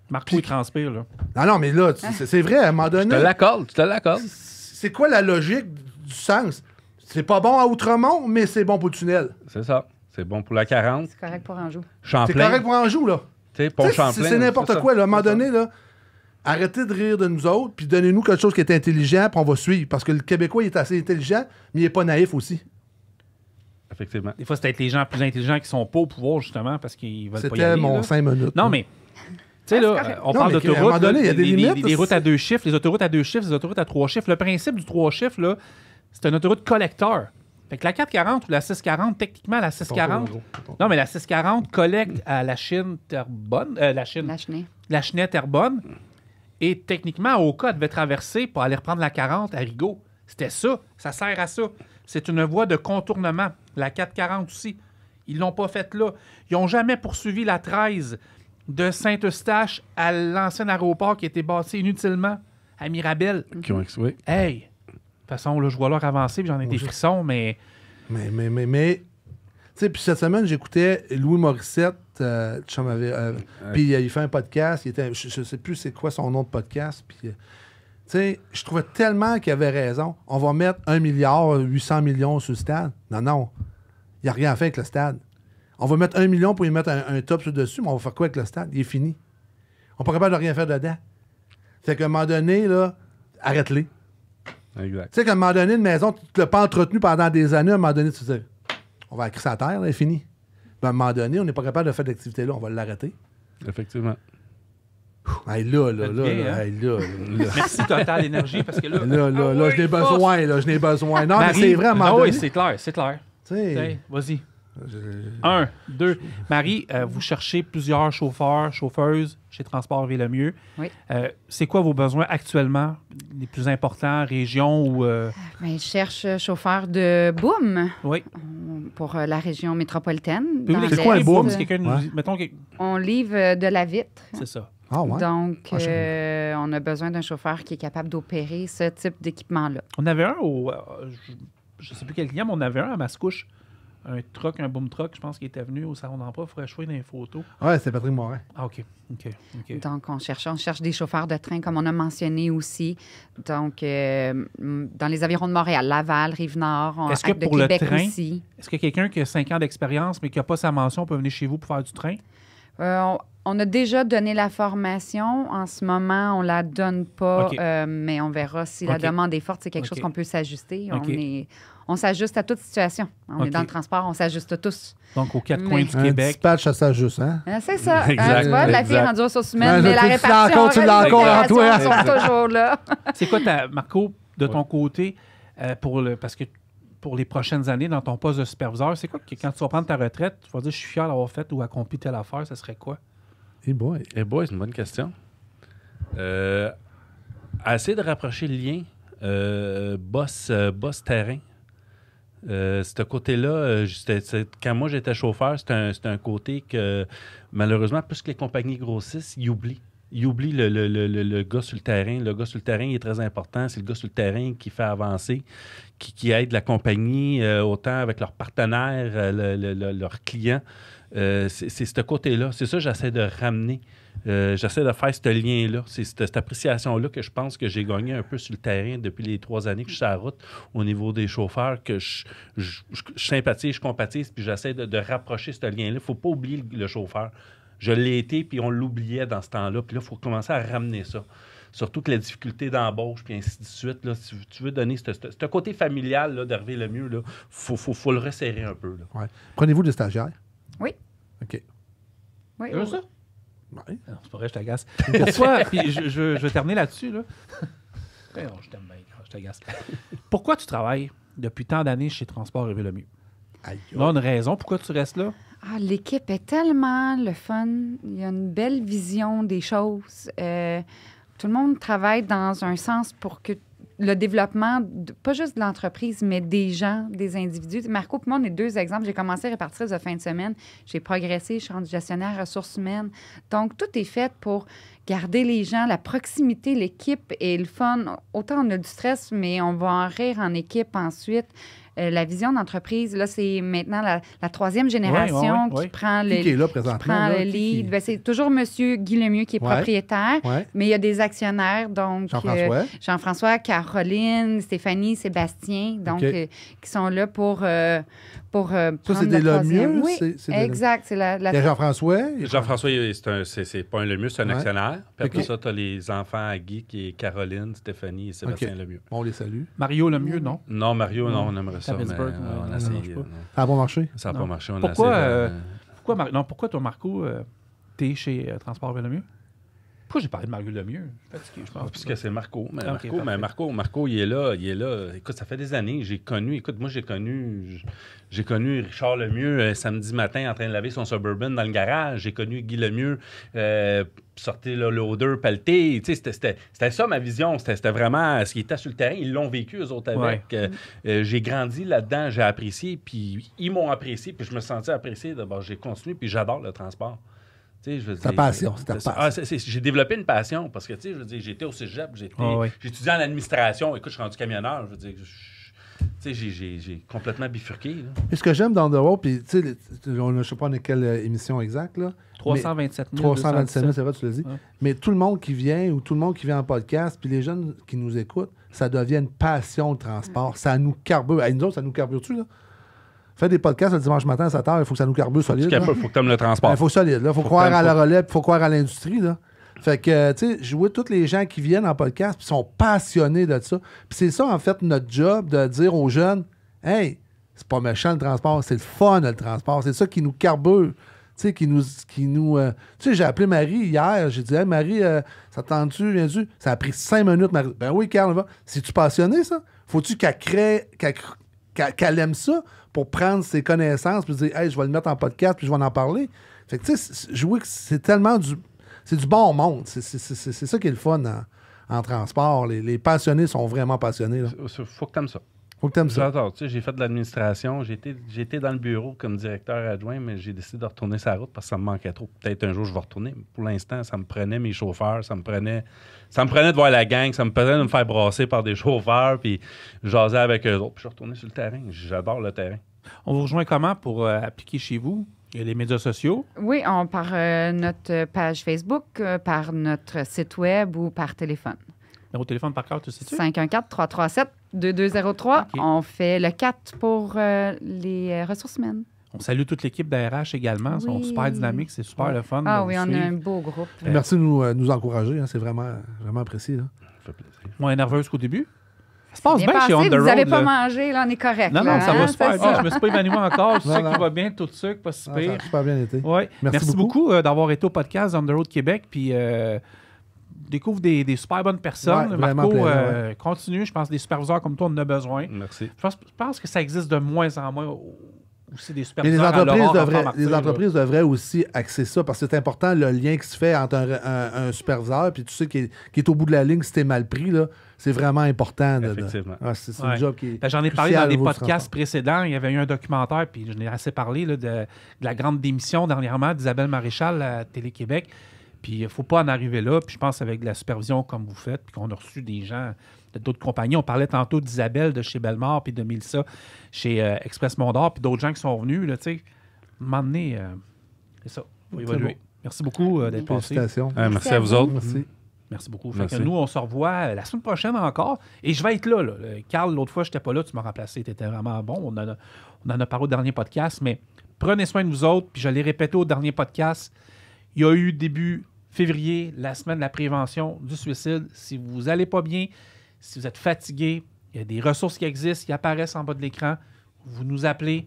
Marco, il transpire, là. Non, mais là, c'est vrai, à un moment donné... Tu te l'accordes. C'est quoi la logique du sens? C'est pas bon à Outremont, mais c'est bon pour le tunnel. C'est ça. C'est bon pour la 40. C'est correct pour Anjou. Champlain. C'est correct pour Anjou, là. Tu sais, pont Champlain. C'est n'importe quoi, là. À un moment donné, là, arrêtez de rire de nous autres, puis donnez-nous quelque chose qui est intelligent, puis on va suivre. Parce que le Québécois, il est assez intelligent, mais il est pas naïf aussi. Effectivement. Des fois, c'est peut-être les gens plus intelligents qui sont pas au pouvoir, justement, parce qu'ils veulent pas y C'était aller. mon là. 5 minutes. Non, mais... Tu sais, là, on parle d'autoroutes. À un moment donné, il y a des limites. Les routes à 2 chiffres, les autoroutes à 2 chiffres, les autoroutes à 3 chiffres. Le principe du 3 chiffres, là, c'est une autoroute collecteur. Fait que la 440 ou la 640, techniquement, la 640... Non, mais la 640 collecte à la Chine-Terrebonne... La Chenay-Terrebonne. Et techniquement, au cas, elle devait traverser pour aller reprendre la 40 à Rigaud. C'était ça. Ça sert à ça. C'est une voie de contournement. La 440 aussi. Ils l'ont pas faite là. Ils n'ont jamais poursuivi la 13 de Saint-Eustache à l'ancien aéroport qui a été bâti inutilement à Mirabel. Oui. Hey! De toute façon, là, je vois l'heure avancer, puis j'en ai des frissons, mais... Tu sais, puis cette semaine, j'écoutais Louis Morissette, puis il fait un podcast, je sais plus c'est quoi son nom de podcast, puis... tu sais, je trouvais tellement qu'il avait raison. On va mettre 1 milliard 800 millions sur le stade. Non. Il n'y a rien à faire avec le stade. On va mettre 1 million pour y mettre un top sur dessus, mais on va faire quoi avec le stade? Il est fini. On n'est pas capable de rien faire dedans. Fait qu'à un moment donné, là, arrête-les. Exact. Tu sais qu'à un moment donné, une maison, tu ne l'as pas entretenue pendant des années, à un moment donné, tu te dis, on va écrire ça à terre, là, elle est finie. Puis à un moment donné, on n'est pas capable de faire d'activité-là, on va l'arrêter. Effectivement. Hey, là. Merci Total Énergie, parce que là... Là, je n'ai besoin. Non, mais c'est vrai, à un moment donné. Oui, c'est clair. Tu sais... Vas-y. 1, 2. Marie, vous cherchez plusieurs chauffeurs, chauffeuses chez Transport Ville-Mieux. Oui. C'est quoi vos besoins actuellement, les plus importants, région ou... Je cherche chauffeur de boom Oui. pour la région métropolitaine. C'est quoi un boom? Mettons que... On livre de la vitre. C'est ça. Ah, ouais. Donc, on a besoin d'un chauffeur qui est capable d'opérer ce type d'équipement-là. On avait un au... je ne sais plus quel client, mais on avait un à Mascouche. Un truck, un boom truck, je pense qu'il était venu au salon d'emploi. Il faudrait choisir dans les photos. Ouais, c'est Patrick Morin. Ah, OK. Donc, on cherche des chauffeurs de train, comme on a mentionné aussi. Donc, dans les environs de Montréal, Laval, Rive-Nord, est-ce que de pour Québec le train, aussi. Est-ce que quelqu'un qui a 5 ans d'expérience, mais qui n'a pas sa mention, peut venir chez vous pour faire du train? On a déjà donné la formation. En ce moment, on ne la donne pas, OK. Mais on verra si la demande est forte. C'est quelque chose qu'on peut s'ajuster. On s'ajuste à toute situation. On est dans le transport, on s'ajuste tous. Donc, aux 4 coins du Un Québec. dispatch, ça s'ajuste, hein? C'est ça. Exact, Tu vois, la fille est rendue aux ressources humaines, mais la répartition, tu l'as encore en toi. sont toujours là. C'est quoi, Marco, de ton côté, parce que pour les prochaines années, dans ton poste de superviseur, c'est quoi que quand tu vas prendre ta retraite, tu vas dire « je suis fier d'avoir fait ou accompli telle affaire », ça serait quoi? Hey boy, c'est une bonne question. Essayer de rapprocher le lien boss terrain. Ce côté-là, quand moi j'étais chauffeur, c'était un côté que malheureusement, plus que les compagnies grossissent, ils oublient. Ils oublient le gars sur le terrain. Le gars sur le terrain, il est très important. C'est le gars sur le terrain qui fait avancer, qui aide la compagnie, autant avec leurs partenaires, leurs clients. C'est ce côté-là. C'est ça que j'essaie de ramener. J'essaie de faire ce lien-là. C'est cette appréciation-là que je pense que j'ai gagné un peu sur le terrain depuis les 3 années que je suis sur la route au niveau des chauffeurs, que je sympathise, je compatise, puis j'essaie de rapprocher ce lien-là. Il ne faut pas oublier le chauffeur. Je l'ai été, puis on l'oubliait dans ce temps-là. Puis là, il faut commencer à ramener ça. Surtout que la difficulté d'embauche, puis ainsi de suite. Là, si tu veux donner ce côté familial là, d'Hervé Lemieux, il faut le resserrer un peu. Là. Ouais. Prenez-vous des stagiaires? Oui. OK. Oui, Tu veux ça? Ouais. Non, c'est pas vrai, je t'agace. Pourquoi, puis je vais terminer là-dessus, là. Non, je t'aime bien, je t'agace. Pourquoi tu travailles depuis tant d'années chez Transport Hervé Lemieux? Il y a une raison pourquoi tu restes là? L'équipe est tellement le fun. Il y a une belle vision des choses. tout le monde travaille dans un sens pour que le développement, pas juste de l'entreprise, mais des gens, des individus. Marco et moi, on est 2 exemples. J'ai commencé à répartir de fin de semaine. J'ai progressé, je suis rendue gestionnaire ressources humaines. Donc, tout est fait pour garder les gens, la proximité, l'équipe et le fun. Autant on a du stress, mais on va en rire en équipe ensuite. La vision d'entreprise, là, c'est maintenant la 3e génération qui prend le, qui est là présentement, qui prend le lead. Ben, c'est toujours M. Guy Lemieux qui est propriétaire, mais il y a des actionnaires, donc Jean-François, Caroline, Stéphanie, Sébastien, donc qui sont là pour ça, c'est des Lemieux? Oui, exact. C'est il y a Jean-François. Jean-François, c'est pas un Lemieux, c'est un actionnaire. Puis après ça, tu as les enfants à Guy, qui est Caroline, Stéphanie et Sébastien Lemieux. On les salue. Mario Lemieux, non? Non, Mario, non, on aimerait ça. Mais on a essayé. Ça n'a pas marché? Ça n'a pas marché. Pourquoi toi, Marco, t'es chez Transport Lemieux? Pourquoi j'ai parlé de Mario Lemieux? Je suis fatigué, je pense. Parce que c'est Marco. Mais Marco, il est là. Écoute, ça fait des années. J'ai connu Richard Lemieux samedi matin en train de laver son Suburban dans le garage. J'ai connu Guy Lemieux sortir l'odeur pelletée. Tu sais, c'était ça ma vision. C'était vraiment ce qui était sur le terrain. Ils l'ont vécu, eux autres, avec. J'ai grandi là-dedans, j'ai apprécié, puis ils m'ont apprécié, puis je me sentais apprécié. D'abord, j'ai continué, puis j'adore le transport. C'est ta passion. J'ai développé une passion parce que, je veux dire, j'étais au cégep, j'ai étudié en administration. Écoute, je suis rendu camionneur. Je veux dire, j'ai complètement bifurqué. Là. Et ce que j'aime dans The Road, puis, je ne sais pas dans quelle émission exacte, là. 327 000. 327 000, c'est vrai, tu l'as dit. Ouais. Mais tout le monde qui vient ou tout le monde qui vient en podcast, puis les jeunes qui nous écoutent, ça devient une passion, le transport. Ça nous carbure. Nous autres, ça nous carbure-tu, là? Fais des podcasts le dimanche matin à 7 h, il faut que ça nous carbure solide. Il faut que tu aimes le transport. Il faut solide. Il faut croire à la relève, il faut croire à l'industrie. Là. Fait que, tu sais, je vois tous les gens qui viennent en podcast et sont passionnés de ça. Puis c'est ça, en fait, notre job de dire aux jeunes, hey, c'est pas méchant le transport, c'est le fun le transport. C'est ça qui nous carbure. Tu sais, qui nous tu sais, j'ai appelé Marie hier. J'ai dit, hey, Marie, ça tente-tu, viens-tu? Ça a pris 5 minutes, Marie. Ben oui, Carl, va. C'est-tu passionné, ça? Faut-tu qu'elle aime ça pour prendre ses connaissances puis dire, hey, je vais le mettre en podcast puis je vais en parler. Fait que, tu sais, je vois que c'est tellement c'est du bon monde. C'est ça qui est le fun en transport. Les passionnés sont vraiment passionnés. Faut que t'aimes ça. Faut que t'aimes ça. J'adore. Tu sais, j'ai fait de l'administration. J'ai été dans le bureau comme directeur adjoint, mais j'ai décidé de retourner sur la route parce que ça me manquait trop. Peut-être un jour, je vais retourner. Mais pour l'instant, ça me prenait mes chauffeurs. Ça me prenait de voir la gang. Ça me prenait de me faire brasser par des chauffeurs puis jaser avec eux autres. Puis je suis retourné sur le terrain. J'adore le terrain. On vous rejoint comment pour appliquer chez vous? Il y a les médias sociaux? Oui, par notre page Facebook, par notre site web ou par téléphone. Numéro de téléphone par cœur, tu sais-tu? 514-337-2203. Okay. On fait le 4 pour les ressources humaines. On salue toute l'équipe d'ARH également. Ils sont super dynamiques. C'est super le fun. Ah oui, on a un beau groupe. Merci de nous encourager. Hein, c'est vraiment apprécié. Là. Ça fait plaisir. Moins nerveuse qu'au début? Ça se passe bien chez On The Road. Vous n'avez pas mangé, là, on est correct. Non, ça va super bien. Je ne me suis pas évanoui encore. Je sais qu'il va bien, tout de suite, pas super. Ça a super bien été. Ouais. Merci beaucoup d'avoir été au podcast On The Road Québec. Puis découvre des super bonnes personnes. Ouais, Marco, continue. Je pense que des superviseurs comme toi, on en a besoin. Merci. Je pense que ça existe de moins en moins aussi des superviseurs. Les entreprises devraient aussi axer ça parce que c'est important le lien qui se fait entre un superviseur puis tu sais qui est au bout de la ligne si t'es mal pris, là, c'est vraiment important. Effectivement. C'est un job qui est j'en ai parlé dans des podcasts précédents. Il y avait eu un documentaire, puis j'en ai assez parlé là, de la grande démission dernièrement d'Isabelle Maréchal à Télé-Québec. Puis il ne faut pas en arriver là. Puis je pense avec de la supervision comme vous faites, puis qu'on a reçu des gens d'autres compagnies. On parlait tantôt d'Isabelle de chez Bellemare, puis de Mélissa chez Express Mondor, puis d'autres gens qui sont venus. Tu sais, m'emmener, c'est ça. Il faut évoluer. Bon. Merci beaucoup d'être passé. Merci à vous autres. Merci beaucoup. Fait que nous, on se revoit la semaine prochaine encore. Et je vais être là. Carl, l'autre fois, je n'étais pas là. Tu m'as remplacé. Tu étais vraiment bon. On en a parlé au dernier podcast. Mais prenez soin de vous autres. Puis je l'ai répété au dernier podcast. Il y a eu début février, la semaine de la prévention du suicide. Si vous n'allez pas bien, si vous êtes fatigué, il y a des ressources qui existent, qui apparaissent en bas de l'écran. Vous nous appelez.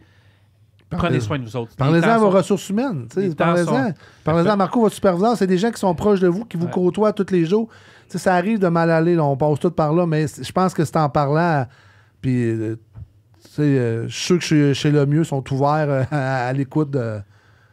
Prenez soin de vous autres. Parlez-en à vos ressources humaines. Parlez-en à Marco, votre superviseur. C'est des gens qui sont proches de vous, qui vous côtoient tous les jours. T'sais, ça arrive de mal aller. Là, on passe tout par là, mais je pense que c'est en parlant. Puis, je suis sûr que chez Le Mieux sont ouverts à l'écoute de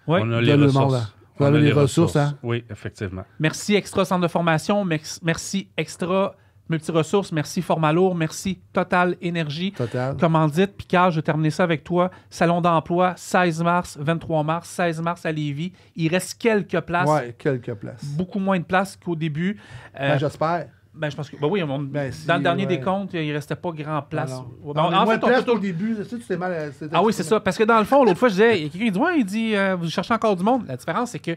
on a les ressources. Vous avez les ressources, hein? Oui, effectivement. Merci Extra Centre de formation, merci Extra Multiressources, merci Formalour, merci Total Énergie. Total. Commandite, Picard, je vais terminer ça avec toi. Salon d'emploi, 16 mars, 23 mars, 16 mars à Lévis. Il reste quelques places. Oui, quelques places. Beaucoup moins de places qu'au début. J'espère. Je pense que oui, si, dans le dernier décompte, il ne restait pas grand place. En fait, on peut au début, tu t'es mal. Oui, c'est ça. Parce que dans le fond, l'autre fois, je disais, il y a quelqu'un qui dit, vous cherchez encore du monde. La différence, c'est que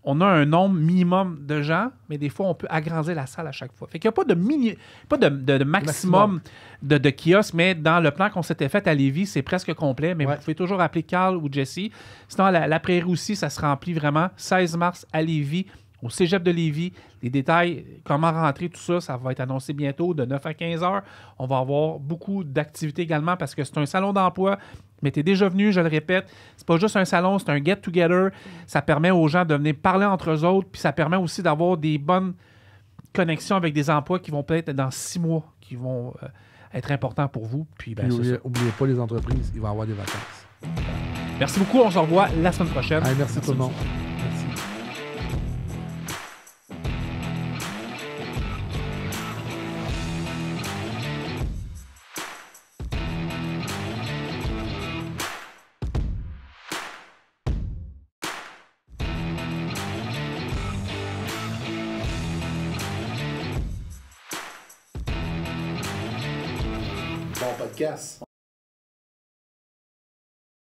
on a un nombre minimum de gens, mais des fois, on peut agrandir la salle à chaque fois. Fait qu'il n'y a pas de maximum de kiosques, mais dans le plan qu'on s'était fait à Lévis, c'est presque complet, mais vous pouvez toujours appeler Carl ou Jesse. Sinon, la Prairie aussi, ça se remplit vraiment. 16 mars à Lévis, au Cégep de Lévis. Les détails, comment rentrer, tout ça, ça va être annoncé bientôt de 9 à 15 heures. On va avoir beaucoup d'activités également parce que c'est un salon d'emploi. Mais tu es déjà venu, je le répète, c'est pas juste un salon, c'est un get-together. Ça permet aux gens de venir parler entre eux autres, puis ça permet aussi d'avoir des bonnes connexions avec des emplois qui vont peut-être dans 6 mois, qui vont être importants pour vous. Puis, n'oubliez pas les entreprises, il va y avoir des vacances. Merci beaucoup, on se revoit la semaine prochaine. Allez, merci tout le monde. Merci. Podcast.